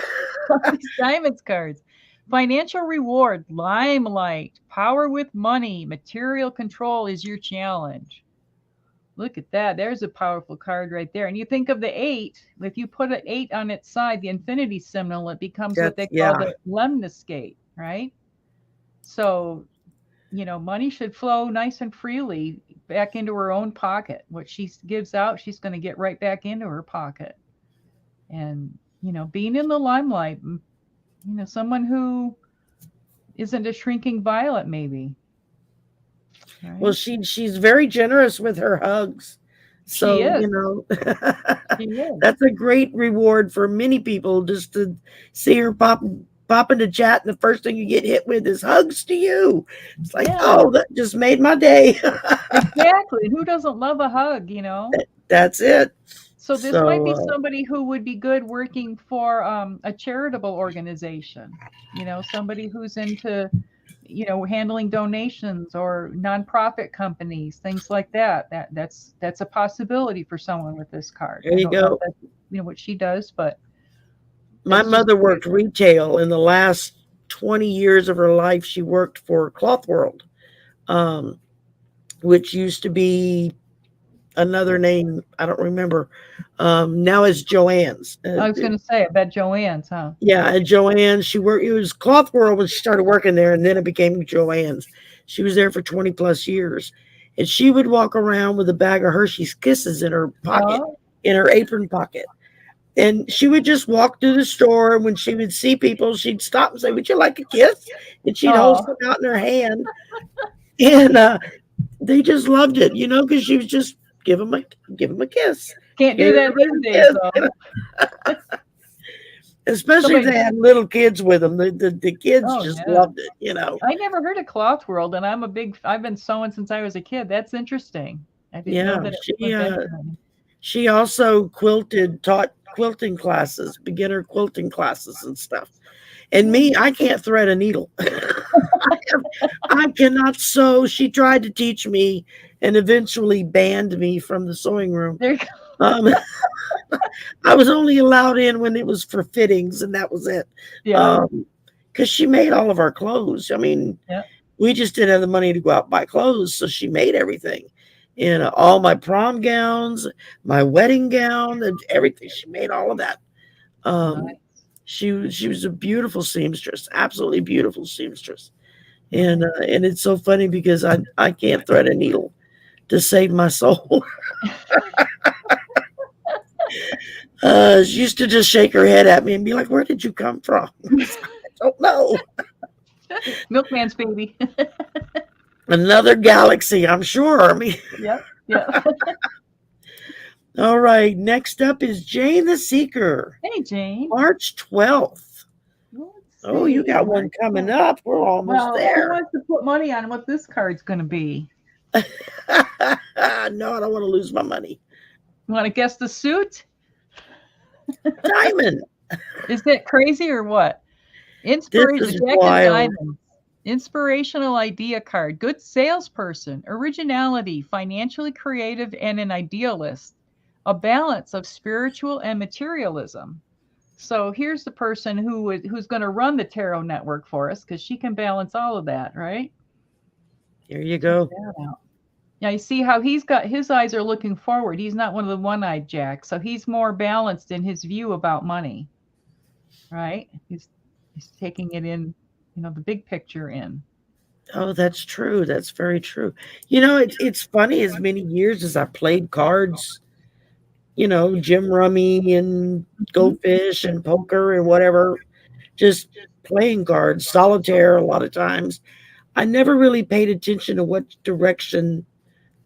[SPEAKER 2] These diamonds cards. Financial reward, limelight, power with money, material control is your challenge. Look at that. There's a powerful card right there. And you think of the 8. If you put an 8 on its side, the infinity symbol, it becomes what they call the lemniscate, right? So, you know, money should flow nice and freely back into her own pocket. What she gives out, she's going to get right back into her pocket. And, you know, being in the limelight, you know, someone who isn't a shrinking violet, maybe. Right.
[SPEAKER 1] Well, she's very generous with her hugs. So, you know, that's a great reward for many people, just to see her pop into chat, and the first thing you get hit with is hugs to you. It's like, oh, that just made my day.
[SPEAKER 2] Exactly. Who doesn't love a hug, you know?
[SPEAKER 1] That's it.
[SPEAKER 2] So this might be somebody who would be good working for a charitable organization, you know, somebody who's into, you know, handling donations or nonprofit companies, things like that. That's a possibility for someone with this card.
[SPEAKER 1] There you go.
[SPEAKER 2] You know what she does, but
[SPEAKER 1] my mother worked retail. In the last 20 years of her life, she worked for Cloth World. which used to be another name. I don't remember. Now it's Joanne's.
[SPEAKER 2] I was going to say, I bet Joanne's, huh?
[SPEAKER 1] Yeah, and Joanne, she worked, it was Cloth World when she started working there, and then it became Joanne's. She was there for 20 plus years. And she would walk around with a bag of Hershey's Kisses in her pocket, in her apron pocket. And she would just walk through the store, and when she would see people, she'd stop and say, "Would you like a kiss?" And she'd hold some out in her hand. And they just loved it, because she was just give them a kiss.
[SPEAKER 2] Can't do that these days, though.
[SPEAKER 1] Especially if they had little kids with them. The kids just loved it,
[SPEAKER 2] I never heard of Cloth World, and I've been sewing since I was a kid. That's interesting. I didn't know that it was
[SPEAKER 1] she also taught quilting classes, beginner quilting classes and stuff. And me, I can't thread a needle. I cannot sew. She tried to teach me and eventually banned me from the sewing room.
[SPEAKER 2] There you go.
[SPEAKER 1] I was only allowed in when it was for fittings, and that was it.
[SPEAKER 2] Yeah.
[SPEAKER 1] Because she made all of our clothes. I mean, we just didn't have the money to go out and buy clothes, so she made everything. And all my prom gowns, my wedding gown, and everything. She made all of that.
[SPEAKER 2] Nice.
[SPEAKER 1] She was a beautiful seamstress, absolutely beautiful seamstress. And it's so funny because I can't thread a needle to save my soul. She used to just shake her head at me and be like, "Where did you come from?" I don't know.
[SPEAKER 2] Milkman's baby.
[SPEAKER 1] Another galaxy, I'm sure. I mean,
[SPEAKER 2] yeah.
[SPEAKER 1] All right. Next up is Jane the Seeker.
[SPEAKER 2] Hey, Jane.
[SPEAKER 1] March 12th. Oh, you got one coming up. We're almost there.
[SPEAKER 2] Who wants to put money on what this card's going to be?
[SPEAKER 1] No, I don't want to lose my money.
[SPEAKER 2] You want to guess the suit?
[SPEAKER 1] Diamond.
[SPEAKER 2] Is that crazy or what? Inspirational idea card. Good salesperson. Originality. Financially creative and an idealist. A balance of spiritual and materialism. So here's the person who's going to run the tarot network for us, because she can balance all of that, right?
[SPEAKER 1] Here you go.
[SPEAKER 2] Now you see how his eyes are looking forward. He's not one of the one-eyed jacks, so he's more balanced in his view about money, right? He's taking it in, the big picture in.
[SPEAKER 1] Oh, that's true. That's very true. It's funny, as many years as I played cards, Jim Rummy and Go Fish and poker and whatever, just playing cards, solitaire a lot of times. I never really paid attention to what direction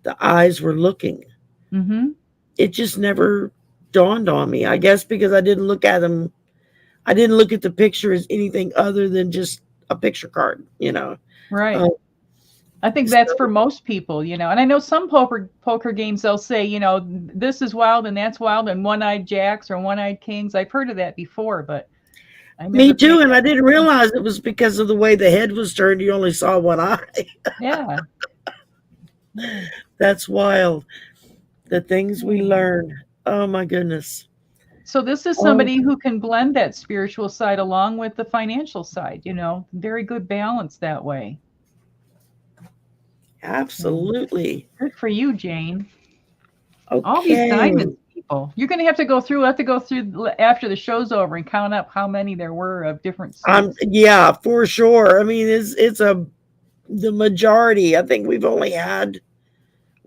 [SPEAKER 1] the eyes were looking.
[SPEAKER 2] Mm-hmm.
[SPEAKER 1] It just never dawned on me. I guess because I didn't look at them. I didn't look at the picture as anything other than just a picture card,
[SPEAKER 2] Right. I think that's for most people, and I know some poker games, they'll say, this is wild and that's wild and one-eyed jacks or one-eyed kings. I've heard of that before, but
[SPEAKER 1] me too. And I didn't realize it was because of the way the head was turned. You only saw one eye.
[SPEAKER 2] Yeah.
[SPEAKER 1] That's wild. The things we learn. Oh my goodness.
[SPEAKER 2] So this is somebody who can blend that spiritual side along with the financial side, very good balance that way.
[SPEAKER 1] Absolutely.
[SPEAKER 2] Good for you, Jane.
[SPEAKER 1] Okay.
[SPEAKER 2] All these diamonds people. You're going to have to go through after the show's over and count up how many there were of different suits.
[SPEAKER 1] Yeah, for sure. I mean, it's the majority. I think we've only had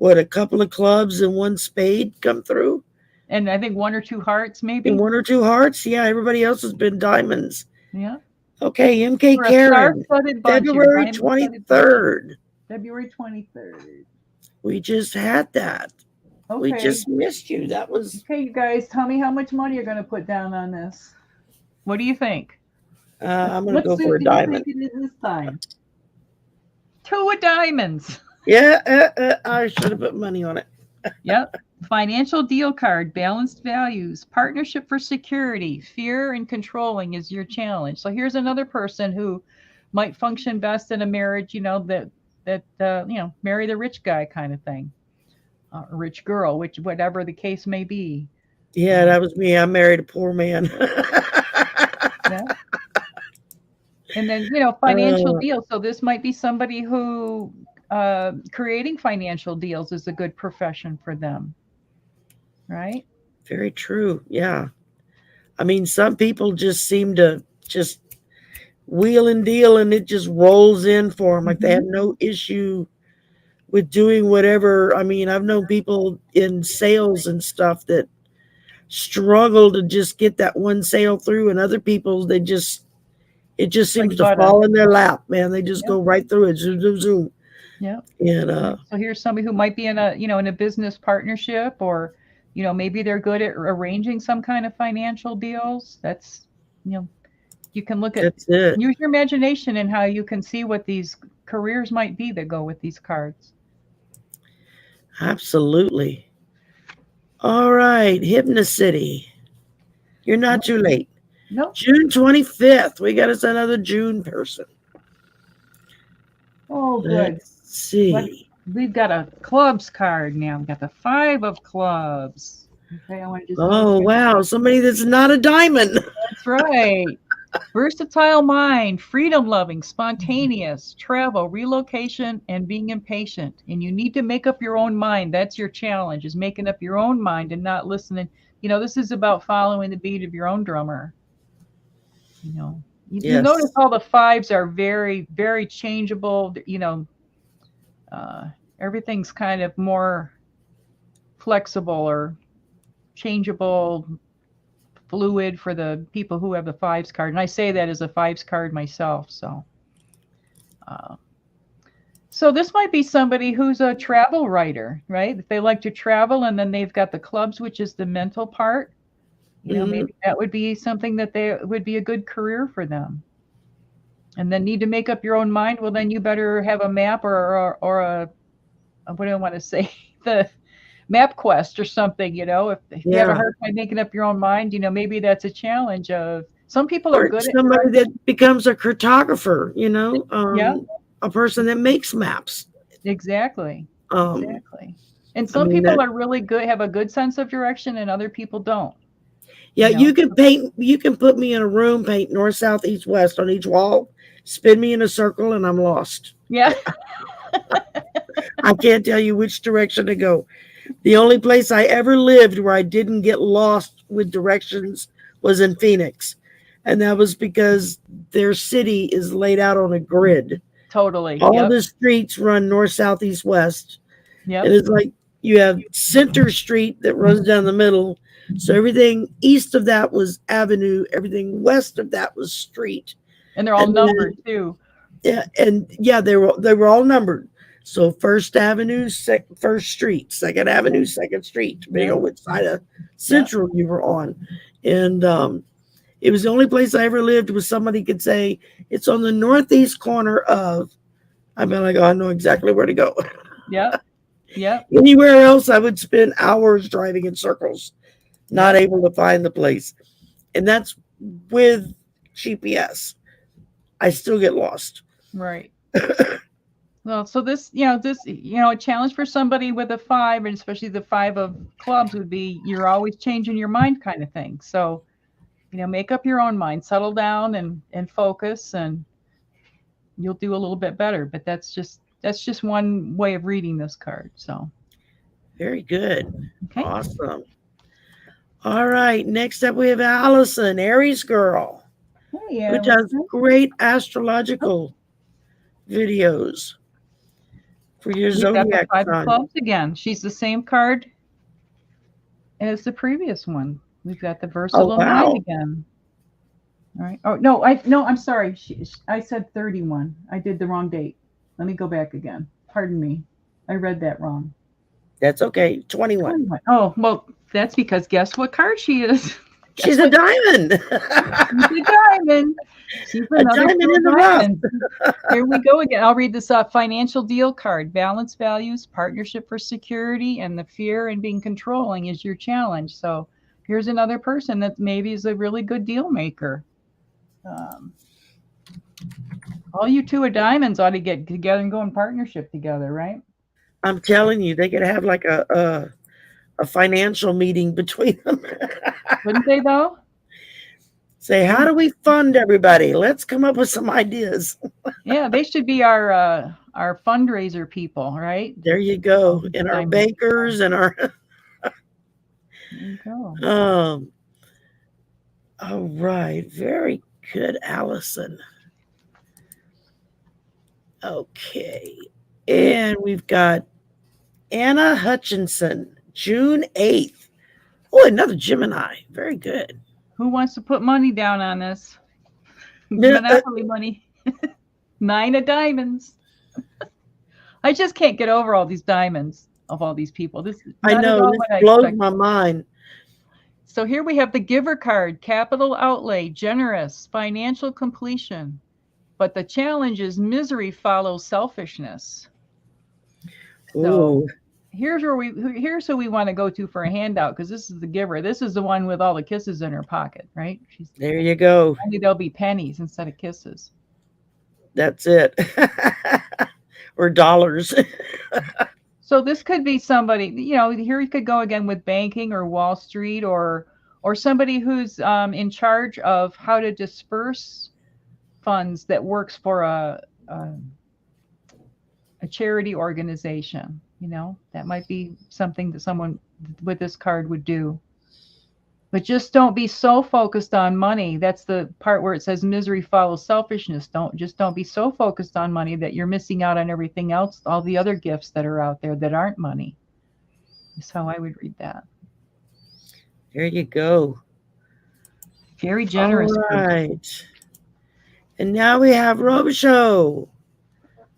[SPEAKER 1] a couple of clubs and one spade come through.
[SPEAKER 2] And I think one or two hearts, maybe.
[SPEAKER 1] And one or two hearts. Yeah, everybody else has been diamonds.
[SPEAKER 2] Yeah.
[SPEAKER 1] Okay, MK Karen, February 23rd.
[SPEAKER 2] February 23rd.
[SPEAKER 1] We just had that.
[SPEAKER 2] Okay.
[SPEAKER 1] We just missed you. That was...
[SPEAKER 2] Okay, you guys, tell me how much money you're going to put down on this. What do you think?
[SPEAKER 1] I'm going to go for a diamond.
[SPEAKER 2] This time? 2 of diamonds.
[SPEAKER 1] Yeah, I should have put money on it.
[SPEAKER 2] Yep. Financial deal card, balanced values, partnership for security, fear and controlling is your challenge. So here's another person who might function best in a marriage, that marry the rich guy kind of thing, a rich girl, whatever the case may be.
[SPEAKER 1] Yeah, that was me. I married a poor man.
[SPEAKER 2] Yeah. And then, financial deal. So this might be somebody who creating financial deals is a good profession for them, right?
[SPEAKER 1] Very true. Yeah. I mean, some people just seem to just wheel and deal and it just rolls in for them. Like they have no issue with doing whatever. I mean, I've known people in sales and stuff that struggle to just get that one sale through, and other people, it just seems to fall in their lap, man. They just go right through it. Zoom, zoom, zoom.
[SPEAKER 2] Yeah.
[SPEAKER 1] And
[SPEAKER 2] so here's somebody who might be in a, in a business partnership, or, maybe they're good at arranging some kind of financial deals. That's, you can look at, use your imagination and how you can see what these careers might be that go with these cards.
[SPEAKER 1] Absolutely. All right, Hypnocity. You're not too late.
[SPEAKER 2] No.
[SPEAKER 1] June 25th. We got us another June person.
[SPEAKER 2] Oh, good.
[SPEAKER 1] Let's see.
[SPEAKER 2] We've got a clubs card now. We've got the 5 of clubs. Okay, I want to just.
[SPEAKER 1] Oh, wow. Somebody that's not a diamond.
[SPEAKER 2] That's right. Versatile mind, freedom loving, spontaneous, travel, relocation, and being impatient. And you need to make up your own mind. That's your challenge, is making up your own mind and not listening. This is about following the beat of your own drummer. You notice all the 5s are very, very changeable. Everything's kind of more flexible or changeable, fluid for the people who have the 5s card. And I say that as a 5s card myself. So this might be somebody who's a travel writer, right? If they like to travel, and then they've got the clubs, which is the mental part. Maybe that would be something that would be a good career for them. And then need to make up your own mind. Well, then you better have a map or a what do I want to say? The map quest or something, if you have a hard time making up your own mind, maybe that's a challenge of some people are good at
[SPEAKER 1] somebody that becomes a cartographer, a person that makes maps.
[SPEAKER 2] Exactly. Exactly. And some people are really good, have a good sense of direction, and other people don't.
[SPEAKER 1] Yeah, you can put me in a room, paint north, south, east, west on each wall, spin me in a circle, and I'm lost.
[SPEAKER 2] Yeah.
[SPEAKER 1] I can't tell you which direction to go. The only place I ever lived where I didn't get lost with directions was in Phoenix. And that was because their city is laid out on a grid.
[SPEAKER 2] Totally.
[SPEAKER 1] All the streets run north, south, east, west.
[SPEAKER 2] Yeah.
[SPEAKER 1] And it's like you have Center Street that runs down the middle. So everything east of that was avenue. Everything west of that was street.
[SPEAKER 2] And they're all numbered too.
[SPEAKER 1] Yeah. And they were all numbered. So First Avenue, First Street, Second Avenue, Second Street, depending on which side of Central you were on. And it was the only place I ever lived where somebody could say, it's on the northeast corner of, I'd be like, oh, I know exactly where to go.
[SPEAKER 2] Yeah. Yeah.
[SPEAKER 1] Anywhere else, I would spend hours driving in circles, not able to find the place. And that's with GPS. I still get lost.
[SPEAKER 2] Right. Well, so this, a challenge for somebody with a 5, and especially the 5 of clubs, would be you're always changing your mind kind of thing. So, make up your own mind, settle down and focus, and you'll do a little bit better. But that's just one way of reading this card. So,
[SPEAKER 1] very good.
[SPEAKER 2] Okay.
[SPEAKER 1] Awesome. All right. Next up, we have Allison, Aries girl, who does great astrological videos. For your zodiac
[SPEAKER 2] sign. 5
[SPEAKER 1] sign.
[SPEAKER 2] of clubs again. She's the same card as the previous one. We've got the versatile mind again. All right. Oh no, I'm sorry. I said 31. I did the wrong date. Let me go back again. Pardon me. I read that wrong.
[SPEAKER 1] That's okay. 21.
[SPEAKER 2] Oh, well, that's because guess what card she is?
[SPEAKER 1] She's a diamond.
[SPEAKER 2] She's a diamond. She's
[SPEAKER 1] a diamond in the rough.
[SPEAKER 2] Here we go again. I'll read this financial deal card. Balance values, partnership for security, and the fear and being controlling is your challenge. So here's another person that maybe is a really good deal maker. All you 2 of diamonds ought to get together and go in partnership together, right?
[SPEAKER 1] I'm telling you, they could have like a financial meeting between them.
[SPEAKER 2] Wouldn't they though?
[SPEAKER 1] Say, how do we fund everybody? Let's come up with some ideas.
[SPEAKER 2] Yeah, they should be our our fundraiser people, right?
[SPEAKER 1] There you go. And our bankers and our
[SPEAKER 2] there you go.
[SPEAKER 1] All right. Very good, Allison. Okay. And we've got Anna Hutchinson, June 8th. Oh, another Gemini. Very good.
[SPEAKER 2] Who wants to put money down on this? Monopoly money. 9 of diamonds. I just can't get over all these diamonds of all these people. This
[SPEAKER 1] I know, this blows my mind.
[SPEAKER 2] So here we have the giver card, capital outlay, generous, financial completion. But the challenge is misery follows selfishness. So here's who we want to go to for a handout, because this is the giver. This is the one with all the kisses in her pocket, right?
[SPEAKER 1] There you go.
[SPEAKER 2] Only there'll be pennies instead of kisses.
[SPEAKER 1] That's it. Or dollars.
[SPEAKER 2] So this could be somebody, here you could go again with banking or Wall Street or somebody who's in charge of how to disperse funds that works for a charity organization. That might be something that someone with this card would do. But just don't be so focused on money. That's the part where it says misery follows selfishness. Don't be so focused on money that you're missing out on everything else, all the other gifts that are out there that aren't money. That's how I would read that.
[SPEAKER 1] There you go.
[SPEAKER 2] Very generous.
[SPEAKER 1] All right. And now we have Robichaux,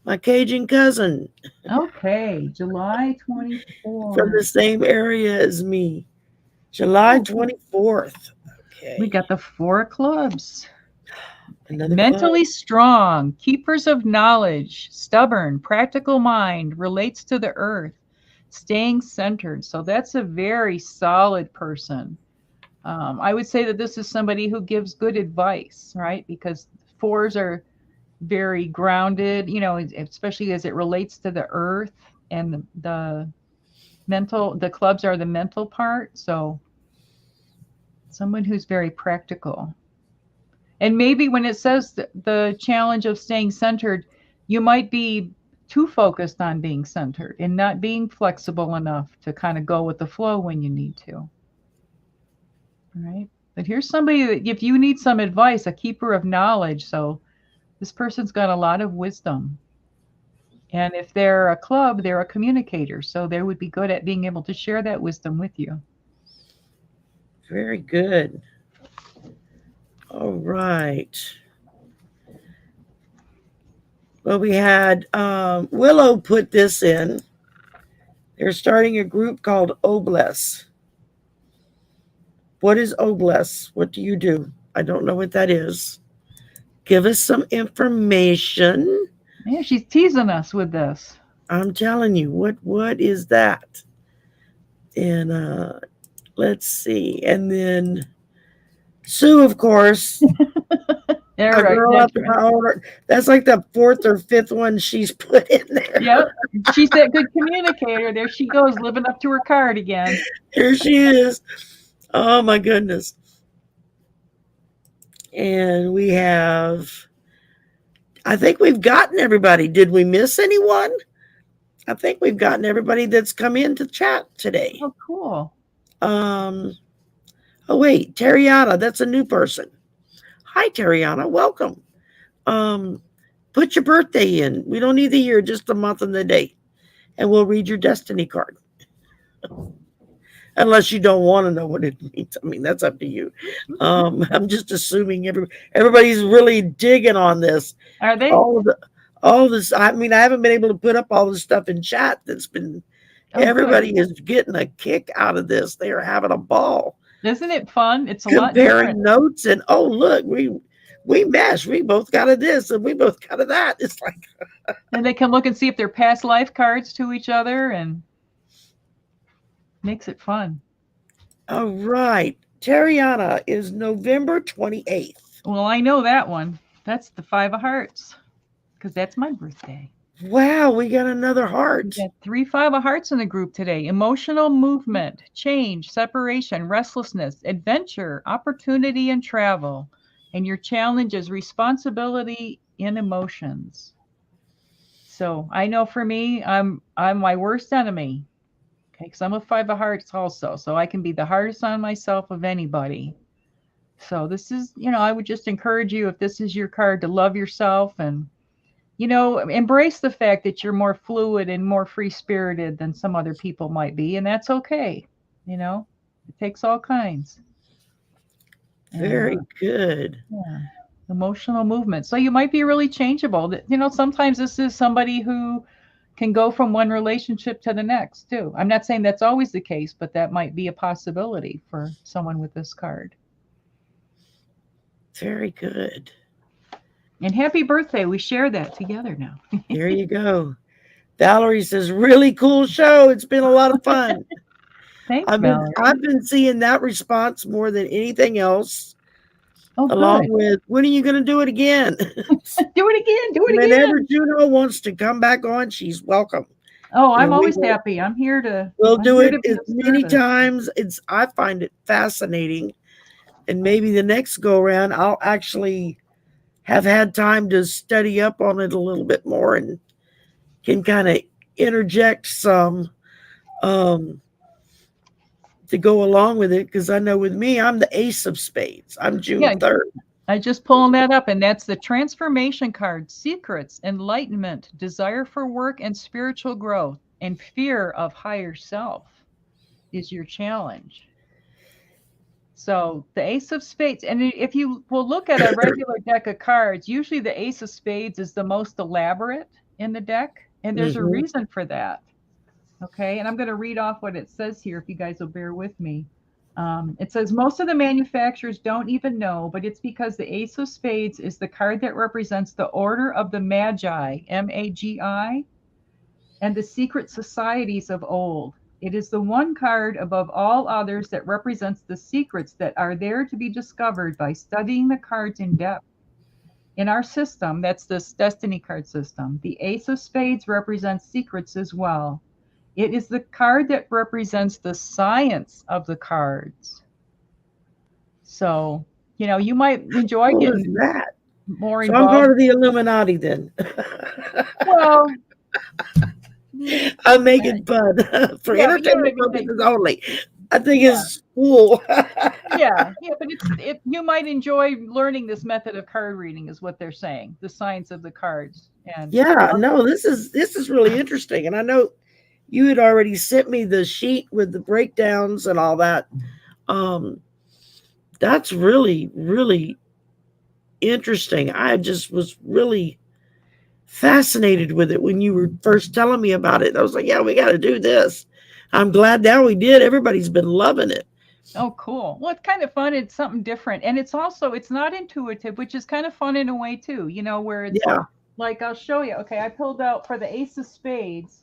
[SPEAKER 1] my Cajun cousin.
[SPEAKER 2] Okay, July 24th.
[SPEAKER 1] From the same area as me. July 24th. Okay.
[SPEAKER 2] We got the 4 of clubs.
[SPEAKER 1] Another
[SPEAKER 2] Mentally
[SPEAKER 1] club.
[SPEAKER 2] strong, keepers of knowledge, stubborn, practical mind, relates to the earth, staying centered. So that's a very solid person. I would say that this is somebody who gives good advice, right? Because 4s are very grounded, especially as it relates to the earth, and the clubs are the mental part. So someone who's very practical. And maybe when it says the challenge of staying centered, you might be too focused on being centered and not being flexible enough to kind of go with the flow when you need to. All right. But here's somebody that, if you need some advice, a keeper of knowledge. So this person's got a lot of wisdom. And if they're a club, they're a communicator. So they would be good at being able to share that wisdom with you.
[SPEAKER 1] Very good. All right. Well, we had Willow put this in. They're starting a group called Obless. What is Obless? What do you do? I don't know what that is. Give us some information.
[SPEAKER 2] Yeah, she's teasing us with this.
[SPEAKER 1] I'm telling you, what is that? And let's see. And then Sue, of course. That's like the 4th or 5th one she's put in there.
[SPEAKER 2] Yep. She's that good communicator. There she goes, living up to her card again.
[SPEAKER 1] Here she is. Oh my goodness. And we have, I think we've gotten everybody. Did we miss anyone? I think we've gotten everybody that's come in to chat today.
[SPEAKER 2] Oh, cool.
[SPEAKER 1] Oh wait, Tariana, that's a new person. Hi, Tariana, welcome. Put your birthday in. We don't need the year, just the month and the day. And we'll read your destiny card. Unless you don't want to know what it means. I mean, that's up to you. I'm just assuming everybody's really digging on this.
[SPEAKER 2] Are they?
[SPEAKER 1] All this, I mean, I haven't been able to put up all the stuff in chat that's been, everybody is getting a kick out of this. They are having a ball.
[SPEAKER 2] Isn't it fun? It's a
[SPEAKER 1] lot comparing
[SPEAKER 2] different.
[SPEAKER 1] Notes and, oh, look, we matched. We both got a this and we both got a that. It's like.
[SPEAKER 2] And they can look and see if they're past life cards to each other, and makes it fun.
[SPEAKER 1] All right. Tariana is November 28th.
[SPEAKER 2] Well, I know that one. That's the 5 of Hearts, because that's my birthday.
[SPEAKER 1] Wow, we got another heart.
[SPEAKER 2] We got 3 5 of Hearts in the group today. Emotional movement, change, separation, restlessness, adventure, opportunity, and travel. And your challenge is responsibility in emotions. So I know for me, I'm my worst enemy. Okay, because I'm a 5 of Hearts also, so I can be the hardest on myself of anybody. So this is, I would just encourage you, if this is your card, to love yourself and, embrace the fact that you're more fluid and more free spirited than some other people might be, and that's okay. It takes all kinds.
[SPEAKER 1] Very good.
[SPEAKER 2] Yeah. Emotional movement. So you might be really changeable. Sometimes this is somebody who can go from one relationship to the next too. I'm not saying that's always the case, but that might be a possibility for someone with this card.
[SPEAKER 1] Very good.
[SPEAKER 2] And happy birthday. We share that together now.
[SPEAKER 1] There you go. Valerie says, really cool show. It's been a lot of fun.
[SPEAKER 2] Thanks,
[SPEAKER 1] Valerie. I've been seeing that response more than anything else.
[SPEAKER 2] Oh,
[SPEAKER 1] along
[SPEAKER 2] good.
[SPEAKER 1] with, when are you going to do it again?
[SPEAKER 2] Do it again. Do it
[SPEAKER 1] Whenever
[SPEAKER 2] again.
[SPEAKER 1] Juno wants to come back on, she's welcome.
[SPEAKER 2] Oh, I'm always happy. I'm here to.
[SPEAKER 1] We'll do it as many times. I find it fascinating. And maybe the next go around, I'll actually have had time to study up on it a little bit more and can kind of interject some to go along with it. Because I know with me, I'm the Ace of Spades. I'm June 3rd.
[SPEAKER 2] I just pulling that up, and that's the transformation card: secrets, enlightenment, desire for work and spiritual growth, and fear of higher self is your challenge. So the Ace of Spades, and if you will look at a regular deck of cards, usually the Ace of Spades is the most elaborate in the deck, and there's a reason for that. Okay, and I'm going to read off what it says here if you guys will bear with me. It says, most of the manufacturers don't even know, but it's because the Ace of Spades is the card that represents the Order of the Magi, M-A-G-I, and the secret societies of old. It is the one card above all others that represents the secrets that are there to be discovered by studying the cards in depth. In our system, that's this Destiny card system, the Ace of Spades represents secrets as well. It is the card that represents the science of the cards. So, you might enjoy getting
[SPEAKER 1] that
[SPEAKER 2] more
[SPEAKER 1] so
[SPEAKER 2] involved.
[SPEAKER 1] I'm part of the Illuminati then.
[SPEAKER 2] Well,
[SPEAKER 1] I'm making fun for entertainment purposes only. I think it's cool.
[SPEAKER 2] yeah, but you might enjoy learning this method of card reading, is what they're saying, the science of the cards. And
[SPEAKER 1] this is really interesting. And I know you had already sent me the sheet with the breakdowns and all that. That's really, really interesting. I just was really fascinated with it when you were first telling me about it. I was like, yeah, we got to do this. I'm glad now we did. Everybody's been loving it.
[SPEAKER 2] Oh, cool. Well, it's kind of fun. It's something different. And it's not intuitive, which is kind of fun in a way too, where it's like, I'll show you. Okay, I pulled out for the Ace of Spades.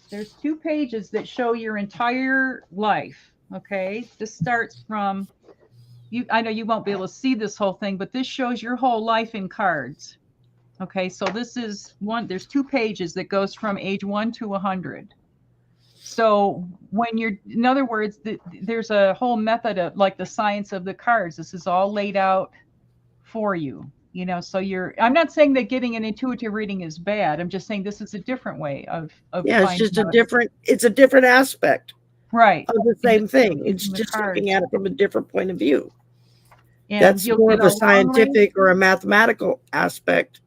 [SPEAKER 2] There's 2 pages that show your entire life. Okay, this starts from you. I know you won't be able to see this whole thing, but this shows your whole life in cards. Okay, so this is one. There's 2 pages that goes from age 1 to 100. So when in other words, there's a whole method of like the science of the cards. This is all laid out for you. So I'm not saying that getting an intuitive reading is bad. I'm just saying this is a different way of
[SPEAKER 1] it's just it's a different aspect.
[SPEAKER 2] Right.
[SPEAKER 1] Of the same thing. It's just looking at it from a different point of view. And that's more of a scientific or a mathematical aspect.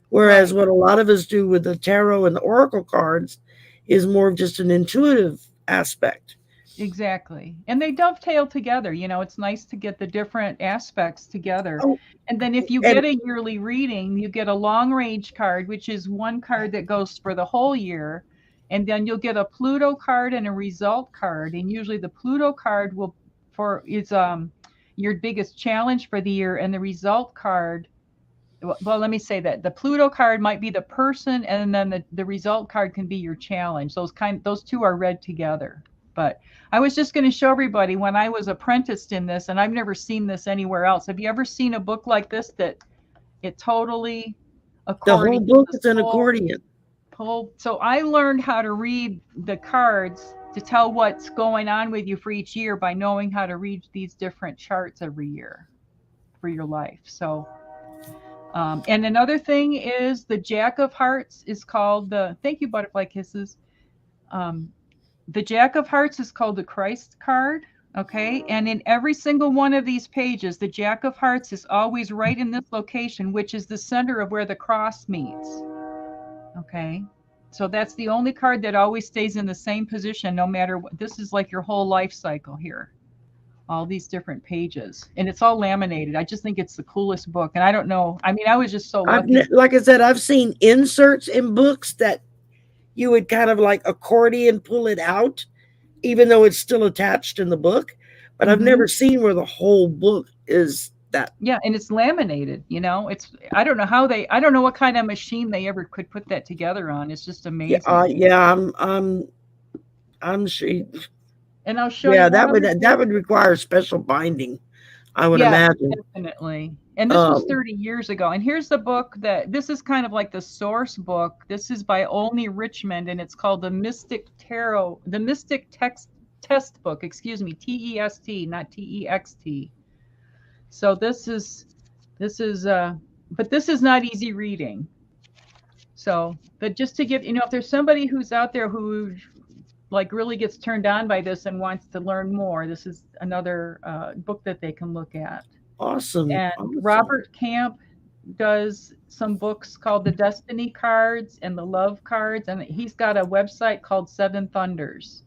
[SPEAKER 1] Whereas what a lot of us do with the tarot and the oracle cards is more of just an intuitive aspect.
[SPEAKER 2] Exactly. And they dovetail together. It's nice to get the different aspects together. And then if you get a yearly reading, you get a long range card, which is one card that goes for the whole year. And then you'll get a Pluto card and a result card. And usually the Pluto card is your biggest challenge for the year. And the result card, well, let me say that the Pluto card might be the person, and then the result card can be your challenge. Those 2 are read together. But I was just going to show everybody when I was apprenticed in this, and I've never seen this anywhere else. Have you ever seen a book like this that it totally accordion?
[SPEAKER 1] The whole book is an accordion.
[SPEAKER 2] So I learned how to read the cards to tell what's going on with you for each year by knowing how to read these different charts every year for your life. So And another thing is the Jack of Hearts is called the, thank you, Butterfly Kisses. The Jack of Hearts is called the Christ card. Okay. And in every single one of these pages, the Jack of Hearts is always right in this location, which is the center of where the cross meets. Okay. So that's the only card that always stays in the same position, no matter what. This is like your whole life cycle here. All these different pages. And it's all laminated. I just think it's the coolest book. And I don't know. I mean, I was just so lucky.
[SPEAKER 1] Like I said, I've seen inserts in books that you would kind of like accordion pull it out, even though it's still attached in the book. But I've never seen where the whole book is that.
[SPEAKER 2] Yeah, and it's laminated, you know. It's, I don't know how they, I don't know what kind of machine they ever could put that together on. It's just amazing.
[SPEAKER 1] I'm sure.
[SPEAKER 2] And I'll show you.
[SPEAKER 1] That would require special binding, I would imagine.
[SPEAKER 2] Definitely. And this was 30 years ago. And here's the book that, this is kind of like the source book. This is by Olney Richmond, and it's called the Mystic Tarot, the Mystic Test Book, excuse me, TEST, not TEXT. So this is, but this is not easy reading. So, but just to give, you know, if there's somebody who's out there who like really gets turned on by this and wants to learn more, this is another book that they can look at.
[SPEAKER 1] Awesome.
[SPEAKER 2] And Robert Camp does some books called the Destiny Cards and the Love Cards, and he's got a website called Seven Thunders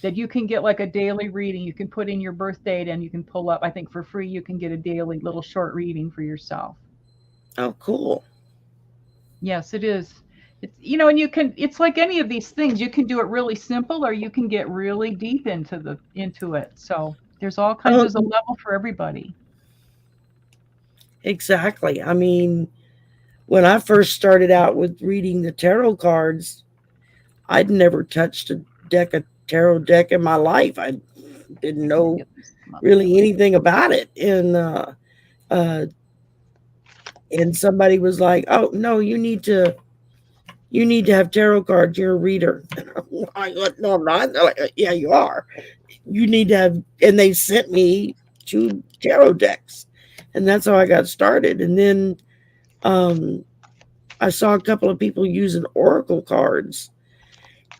[SPEAKER 2] that you can get like a daily reading. You can put in your birth date and you can pull up, I think for free, you can get a daily little short reading for yourself.
[SPEAKER 1] Oh, cool.
[SPEAKER 2] Yes, it is. It's, you know, and you can, it's like any of these things, you can do it really simple or you can get really deep into it. So there's all kinds, there's a level for everybody.
[SPEAKER 1] Exactly. I mean, when I first started out with reading the tarot cards, I'd never touched a tarot deck in my life. I didn't know really anything about it. And somebody was like, "Oh no, you need to have tarot cards. You're a reader." And I'm like, "No, I'm not." They're like, "Yeah, you are. You need to have." And they sent me 2 tarot decks, and that's how I got started. And then I saw a couple of people using oracle cards,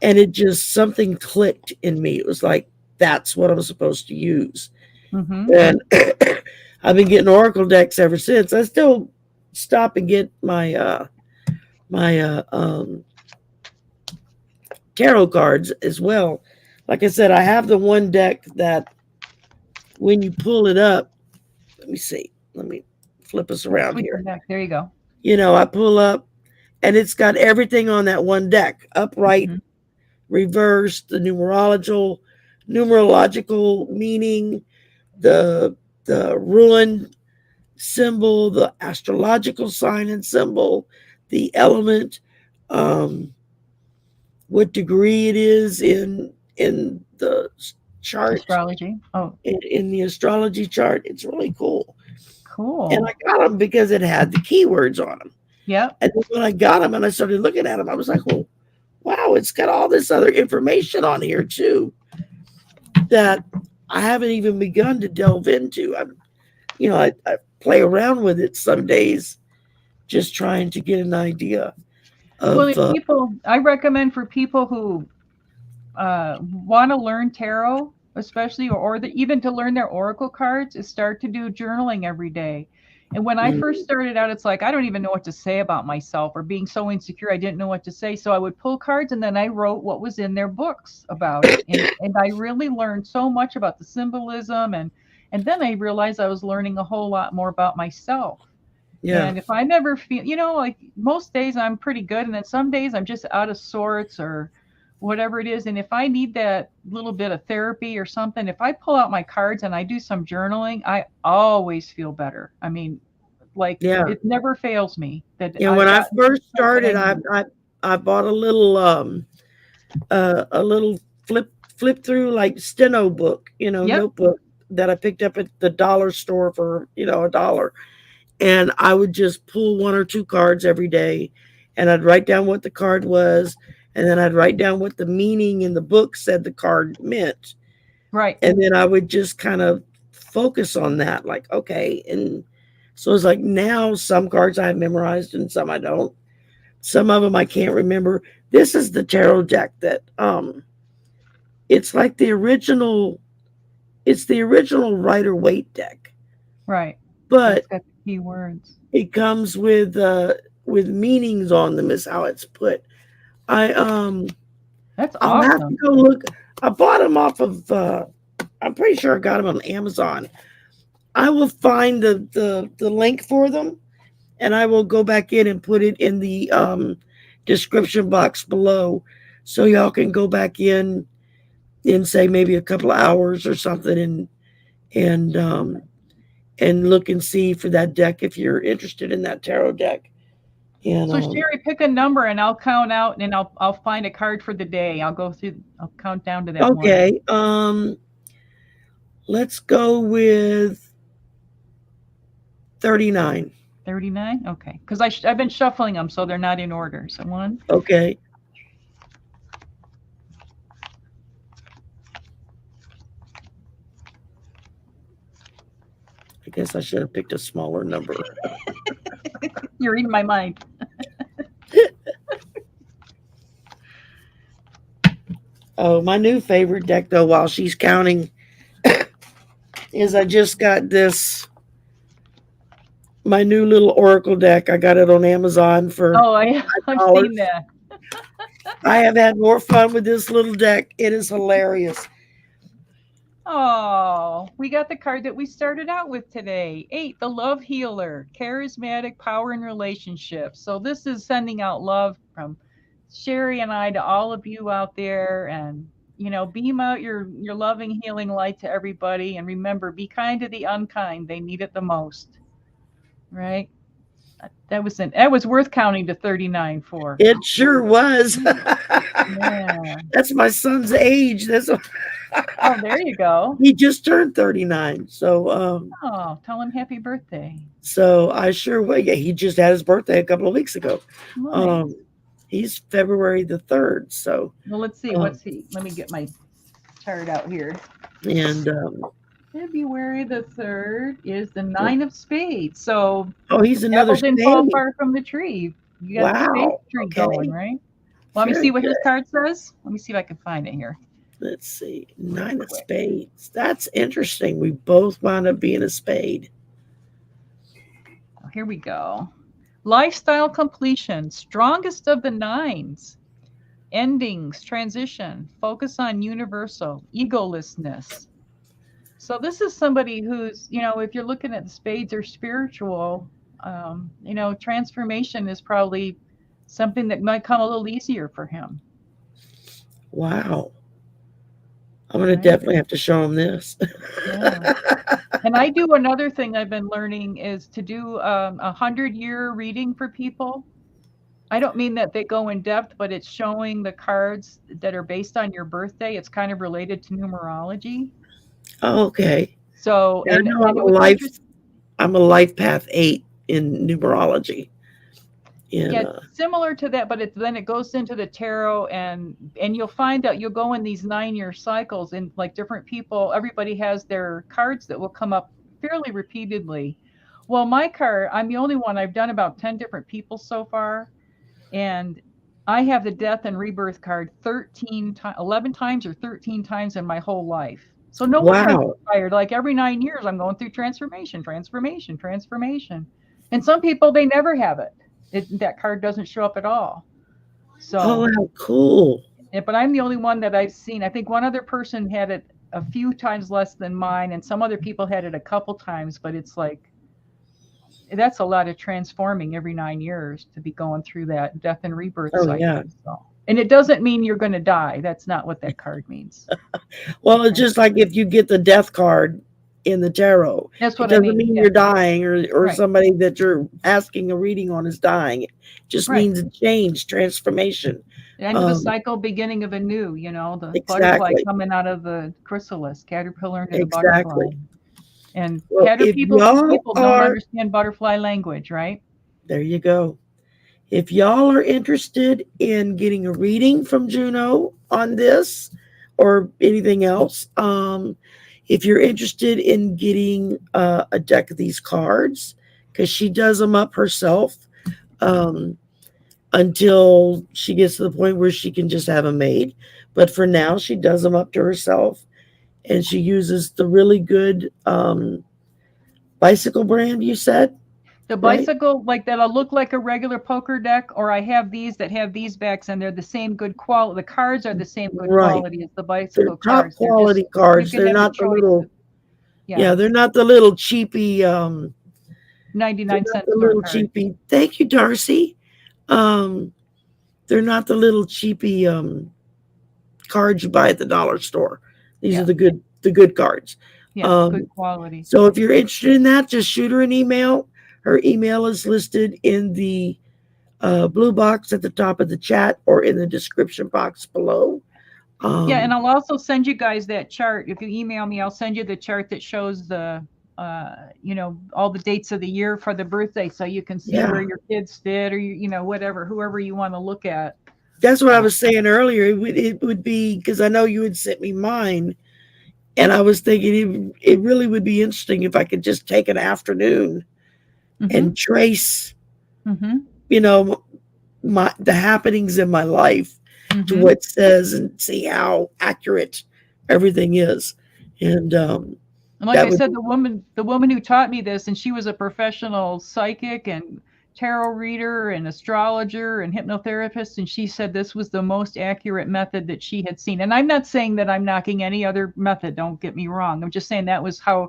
[SPEAKER 1] and it just, something clicked in me. It was like, that's what I'm supposed to use. And I've been getting oracle decks ever since. I still stop and get my tarot cards as well. Like I said, I have the one deck that when you pull it up, let me flip us around here.
[SPEAKER 2] There you go.
[SPEAKER 1] You know, I pull up and it's got everything on that one deck: upright, reversed, the numerological meaning, the ruin symbol, the astrological sign and symbol, the element, what degree it is in the chart,
[SPEAKER 2] astrology.
[SPEAKER 1] In the astrology chart. It's really cool. And I
[SPEAKER 2] Cool.
[SPEAKER 1] got them because it had the keywords on them.
[SPEAKER 2] Yeah.
[SPEAKER 1] And then when I got them and I started looking at them, I was like, well, wow, it's got all this other information on here too that I haven't even begun to delve into. I play around with it some days, just trying to get an idea of.
[SPEAKER 2] Well, people, I recommend for people who want to learn tarot, especially, or even to learn their oracle cards, is start to do journaling every day. And when I first started out, it's like, I don't even know what to say about myself, or being so insecure, I didn't know what to say. So I would pull cards and then I wrote what was in their books about it. And I really learned so much about the symbolism. And then I realized I was learning a whole lot more about myself.
[SPEAKER 1] Yeah.
[SPEAKER 2] And if I never feel, you know, like most days I'm pretty good. And then some days I'm just out of sorts or whatever it is. And if I need that little bit of therapy or something, if I pull out my cards and I do some journaling, I always feel better. I mean, like, it never fails me.
[SPEAKER 1] When I first started, I bought a little flip through like steno book, notebook that I picked up at the dollar store for, $1. And I would just pull 1 or 2 cards every day, and I'd write down what the card was, and then I'd write down what the meaning in the book said the card meant.
[SPEAKER 2] Right.
[SPEAKER 1] And then I would just kind of focus on that, like, okay. And So it's like now some cards I have memorized and some I don't. Some of them I can't remember. This is the tarot deck that it's like the original. It's the original Rider-Waite deck,
[SPEAKER 2] Right.
[SPEAKER 1] but
[SPEAKER 2] It's got the keywords.
[SPEAKER 1] it comes with meanings on them. Is how it's put.
[SPEAKER 2] That's
[SPEAKER 1] I'll have to
[SPEAKER 2] awesome.
[SPEAKER 1] go look. I bought them off of. I'm pretty sure I got them on Amazon. I will find the link for them, and I will go back in and put it in the description box below, so y'all can go back in say maybe a couple of hours or something, and look and see for that deck if you're interested in that tarot deck. And
[SPEAKER 2] So Shari, pick a number and I'll count out and I'll find a card for the day. I'll count down to that one.
[SPEAKER 1] okay, let's go with 39.
[SPEAKER 2] 39? Okay. Because I've been shuffling them, so they're not in order. So 1.
[SPEAKER 1] Okay. I guess I should have picked a smaller number.
[SPEAKER 2] You're reading my mind.
[SPEAKER 1] Oh, my new favorite deck, though, while she's counting, is I just got this, my new little Oracle deck. I got it on Amazon for
[SPEAKER 2] I've seen that.
[SPEAKER 1] I have had more fun with this little deck. It is hilarious.
[SPEAKER 2] Oh, we got the card that we started out with today. 8, the Love Healer, charismatic power in relationships. So this is sending out love from Shari and I to all of you out there, and beam out your loving, healing light to everybody. And remember, be kind to the unkind. They need it the most. Right? That was worth counting to 39 for.
[SPEAKER 1] It sure was.
[SPEAKER 2] Yeah.
[SPEAKER 1] That's my son's age.
[SPEAKER 2] Oh, there you go.
[SPEAKER 1] He just turned 39. So
[SPEAKER 2] tell him happy birthday.
[SPEAKER 1] So I sure will. Yeah, he just had his birthday a couple of weeks ago.
[SPEAKER 2] Nice.
[SPEAKER 1] He's February the 3rd. So
[SPEAKER 2] well, let's see. What's he? Let me get my chart out here.
[SPEAKER 1] And
[SPEAKER 2] February the 3rd is the 9 of Spades. So
[SPEAKER 1] he's another
[SPEAKER 2] didn't fall far from the tree. You got the spade tree going, right? Well, let me see what his card says. Let me see if I can find it here.
[SPEAKER 1] Let's see. 9 of Spades. That's interesting. We both wound up being a spade.
[SPEAKER 2] Oh, here we go. Lifestyle completion, strongest of the 9s. Endings, transition, focus on universal, egolessness. So this is somebody who's, if you're looking at the spades or spiritual, transformation is probably something that might come a little easier for him.
[SPEAKER 1] Wow. I'm going to definitely have to show him this.
[SPEAKER 2] Yeah. And I do another thing I've been learning is to do a 100-year reading for people. I don't mean that they go in depth, but it's showing the cards that are based on your birthday. It's kind of related to numerology.
[SPEAKER 1] Oh, okay.
[SPEAKER 2] So,
[SPEAKER 1] and I'm a life path 8 in numerology.
[SPEAKER 2] Yeah, similar to that, but then it goes into the tarot, and you'll find out you'll go in these 9-year cycles, and like different people, everybody has their cards that will come up fairly repeatedly. Well, my card, I'm the only one. I've done about 10 different people so far, and I have the death and rebirth card 11 times or 13 times in my whole life. So no wonder I'm tired. Like every 9 years, I'm going through transformation. And some people, they never have it. That card doesn't show up at all. So,
[SPEAKER 1] how cool.
[SPEAKER 2] But I'm the only one that I've seen. I think one other person had it a few times less than mine, and some other people had it a couple times, but it's like, that's a lot of transforming every 9 years to be going through that death and rebirth cycle.
[SPEAKER 1] Yeah.
[SPEAKER 2] So, and it doesn't mean you're going to die. That's not what that card means.
[SPEAKER 1] Well, it's just like if you get the death card in the tarot,
[SPEAKER 2] that's what
[SPEAKER 1] it doesn't mean you're dying or somebody that you're asking a reading on is dying. It just means a change, transformation.
[SPEAKER 2] End of a cycle, beginning of a new, the butterfly coming out of the chrysalis, caterpillar into the butterfly. And people don't understand butterfly language, right?
[SPEAKER 1] There you go. If y'all are interested in getting a reading from Juno on this or anything else, if you're interested in getting a deck of these cards, because she does them up herself until she gets to the point where she can just have them made. But for now, she does them up to herself, and she uses the really good bicycle brand, you said?
[SPEAKER 2] The
[SPEAKER 1] Right?
[SPEAKER 2] bicycle, like that'll look like a regular poker deck, or I have these that have these backs, and they're the same good quality. The cards are the same good
[SPEAKER 1] Right.
[SPEAKER 2] quality as the
[SPEAKER 1] They're
[SPEAKER 2] bicycle
[SPEAKER 1] top
[SPEAKER 2] cards. They're
[SPEAKER 1] quality
[SPEAKER 2] just,
[SPEAKER 1] cards.
[SPEAKER 2] you can
[SPEAKER 1] They're
[SPEAKER 2] have a
[SPEAKER 1] not the
[SPEAKER 2] choice
[SPEAKER 1] little,
[SPEAKER 2] of,
[SPEAKER 1] yeah, they're not the little cheapy,
[SPEAKER 2] 99-cent
[SPEAKER 1] the
[SPEAKER 2] store
[SPEAKER 1] little
[SPEAKER 2] cards.
[SPEAKER 1] cheapy. Thank you, Darcy. They're not the little cheapy cards you buy at the dollar store. These are the good cards.
[SPEAKER 2] Yeah, good quality.
[SPEAKER 1] So if you're interested in that, just shoot her an email. Her email is listed in the blue box at the top of the chat or in the description box below.
[SPEAKER 2] Yeah, and I'll also send you guys that chart. If you email me, I'll send you the chart that shows the all the dates of the year for the birthday, so you can see where your kids did, or whatever, whoever you want to look at.
[SPEAKER 1] That's what I was saying earlier. It would be, because I know you had sent me mine, and I was thinking it really would be interesting if I could just take an afternoon and trace, the happenings in my life to what it says and see how accurate everything is. And
[SPEAKER 2] like I said, the woman who taught me this, and she was a professional psychic and tarot reader and astrologer and hypnotherapist, and she said this was the most accurate method that she had seen. And I'm not saying that I'm knocking any other method, don't get me wrong. I'm just saying that was her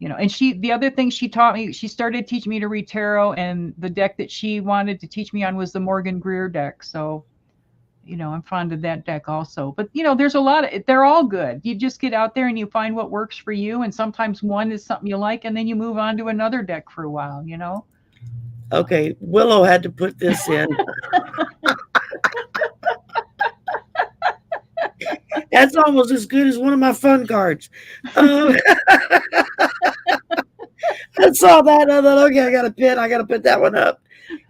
[SPEAKER 2] and the other thing she taught me, she started teaching me to read tarot, and the deck that she wanted to teach me on was the Morgan Greer deck. So I'm fond of that deck also. But there's a lot of, they're all good. You just get out there and you find what works for you, and sometimes one is something you like, and then you move on to another deck for a while.
[SPEAKER 1] Okay, Willow had to put this in. That's almost as good as one of my fun cards. I saw that. I thought, okay, I got to put that one up.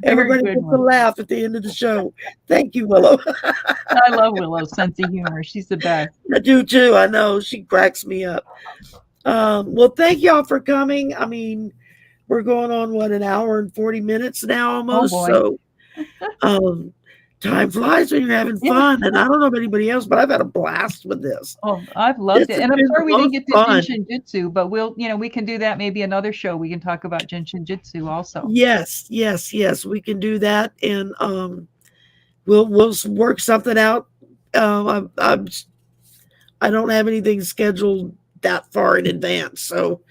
[SPEAKER 1] Everybody gets a laugh at the end of the show. Thank you, Willow.
[SPEAKER 2] I love Willow's sense of humor. She's the best.
[SPEAKER 1] I do too. I know. She cracks me up. Well, thank y'all for coming. I mean, we're going on, an hour and 40 minutes now almost.
[SPEAKER 2] Oh, boy.
[SPEAKER 1] So time flies when you're having fun. And I don't know about anybody else, but I've had a blast with this.
[SPEAKER 2] Oh, I've loved it. And I'm sorry we didn't get to Jin Shin Jyutsu, but we can do that maybe another show. We can talk about Jin Shin Jyutsu also.
[SPEAKER 1] Yes. We can do that. And we'll work something out. I don't have anything scheduled that far in advance. So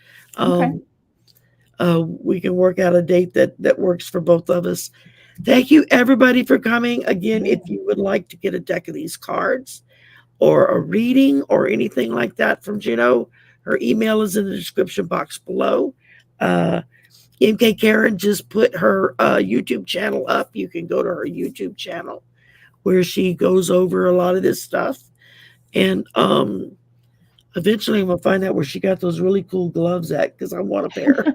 [SPEAKER 1] we can work out a date that works for both of us. Thank you, everybody, for coming. Again, if you would like to get a deck of these cards or a reading or anything like that from Juno, her email is in the description box below. MK Karen just put her YouTube channel up. You can go to her YouTube channel where she goes over a lot of this stuff. And eventually I'm going to find out where she got those really cool gloves at, because I want a pair.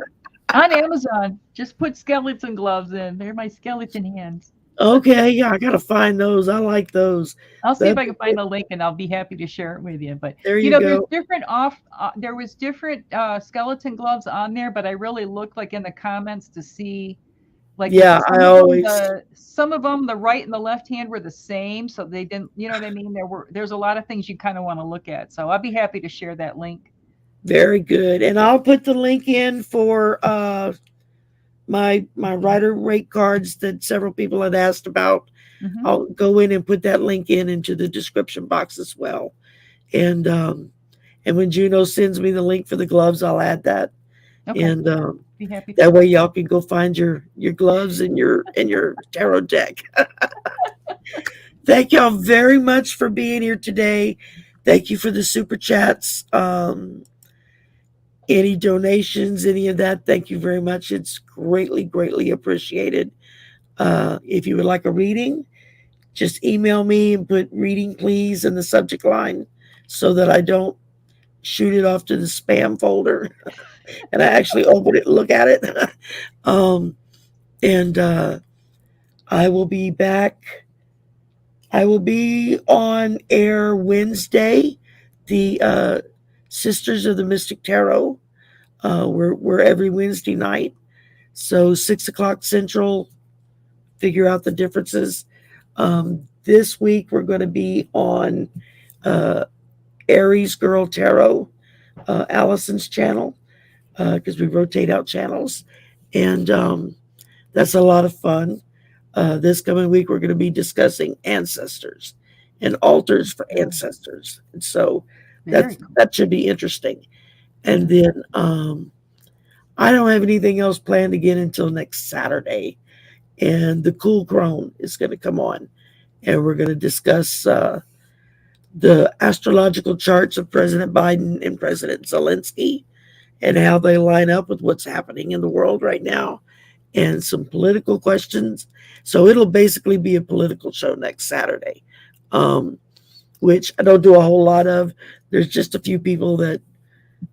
[SPEAKER 2] On Amazon. Just put skeleton gloves in. They're my skeleton hands.
[SPEAKER 1] Okay, yeah, I gotta find those. I like those.
[SPEAKER 2] I'll see if I can find a link, and I'll be happy to share it with you. But
[SPEAKER 1] there you go.
[SPEAKER 2] There's different there was different skeleton gloves on there, but I really looked like in the comments to see, like, some of them, the right and the left hand were the same, so they didn't. You know what I mean? There's a lot of things you kind of want to look at. So I'll be happy to share that link.
[SPEAKER 1] Very good, and I'll put the link in for my rider rate cards that several people had asked about. I'll go in and put that link into the description box as well. And when Juno sends me the link for the gloves, I'll add that. Okay. And
[SPEAKER 2] be happy
[SPEAKER 1] that way y'all can go find your gloves and your tarot deck. Thank y'all very much for being here today. Thank you for the super chats. Any donations, any of that, thank you very much. It's greatly appreciated. If you would like a reading, just email me and put "reading please" in the subject line so that I don't shoot it off to the spam folder and I actually open it and look at it. I will be back. I will be on air Wednesday. The Sisters of the Mystic Tarot We're every Wednesday night, so 6 o'clock Central. Figure out the differences. This week we're going to be on Aries Girl Tarot, Allison's channel, because we rotate out channels, and that's a lot of fun. This coming week we're going to be discussing ancestors and altars for ancestors, and so that should be interesting. And then I don't have anything else planned again until next Saturday, and the Cool Crone is going to come on, and we're going to discuss the astrological charts of President Biden and President Zelensky and how they line up with what's happening in the world right now, and some political questions. So it'll basically be a political show next Saturday, which I don't do a whole lot of. There's just a few people that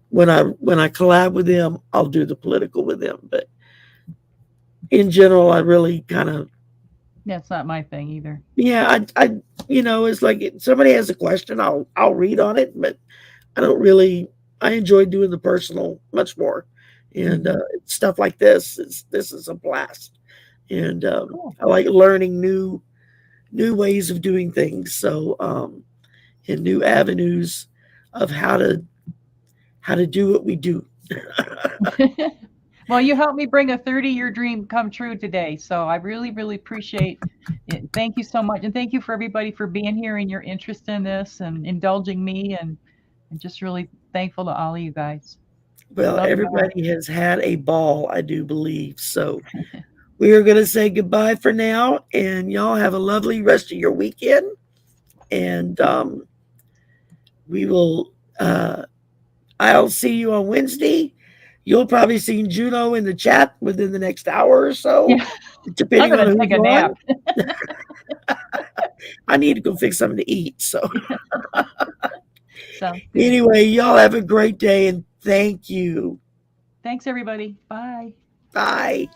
[SPEAKER 1] when I collab with them, I'll do the political with them. But in general, I really kind of,
[SPEAKER 2] that's not my thing either.
[SPEAKER 1] Yeah, I it's like if somebody has a question, I'll read on it, but I don't really. I enjoy doing the personal much more, and stuff like this is a blast, and
[SPEAKER 2] Cool.
[SPEAKER 1] I like learning new ways of doing things. So and new avenues of how to do what we do.
[SPEAKER 2] Well, you helped me bring a 30-year dream come true today. So I really, really appreciate it. Thank you so much. And thank you for everybody for being here and your interest in this and indulging me. And I'm just really thankful to all of you guys.
[SPEAKER 1] Well, everybody has had a ball, I do believe. So we are going to say goodbye for now. And y'all have a lovely rest of your weekend. And we will, I'll see you on Wednesday. You'll probably see Juno in the chat within the next hour or so, depending on who's
[SPEAKER 2] take a nap.
[SPEAKER 1] I need to go fix something to eat. So anyway, y'all have a great day and thank you.
[SPEAKER 2] Thanks, everybody. Bye.
[SPEAKER 1] Bye.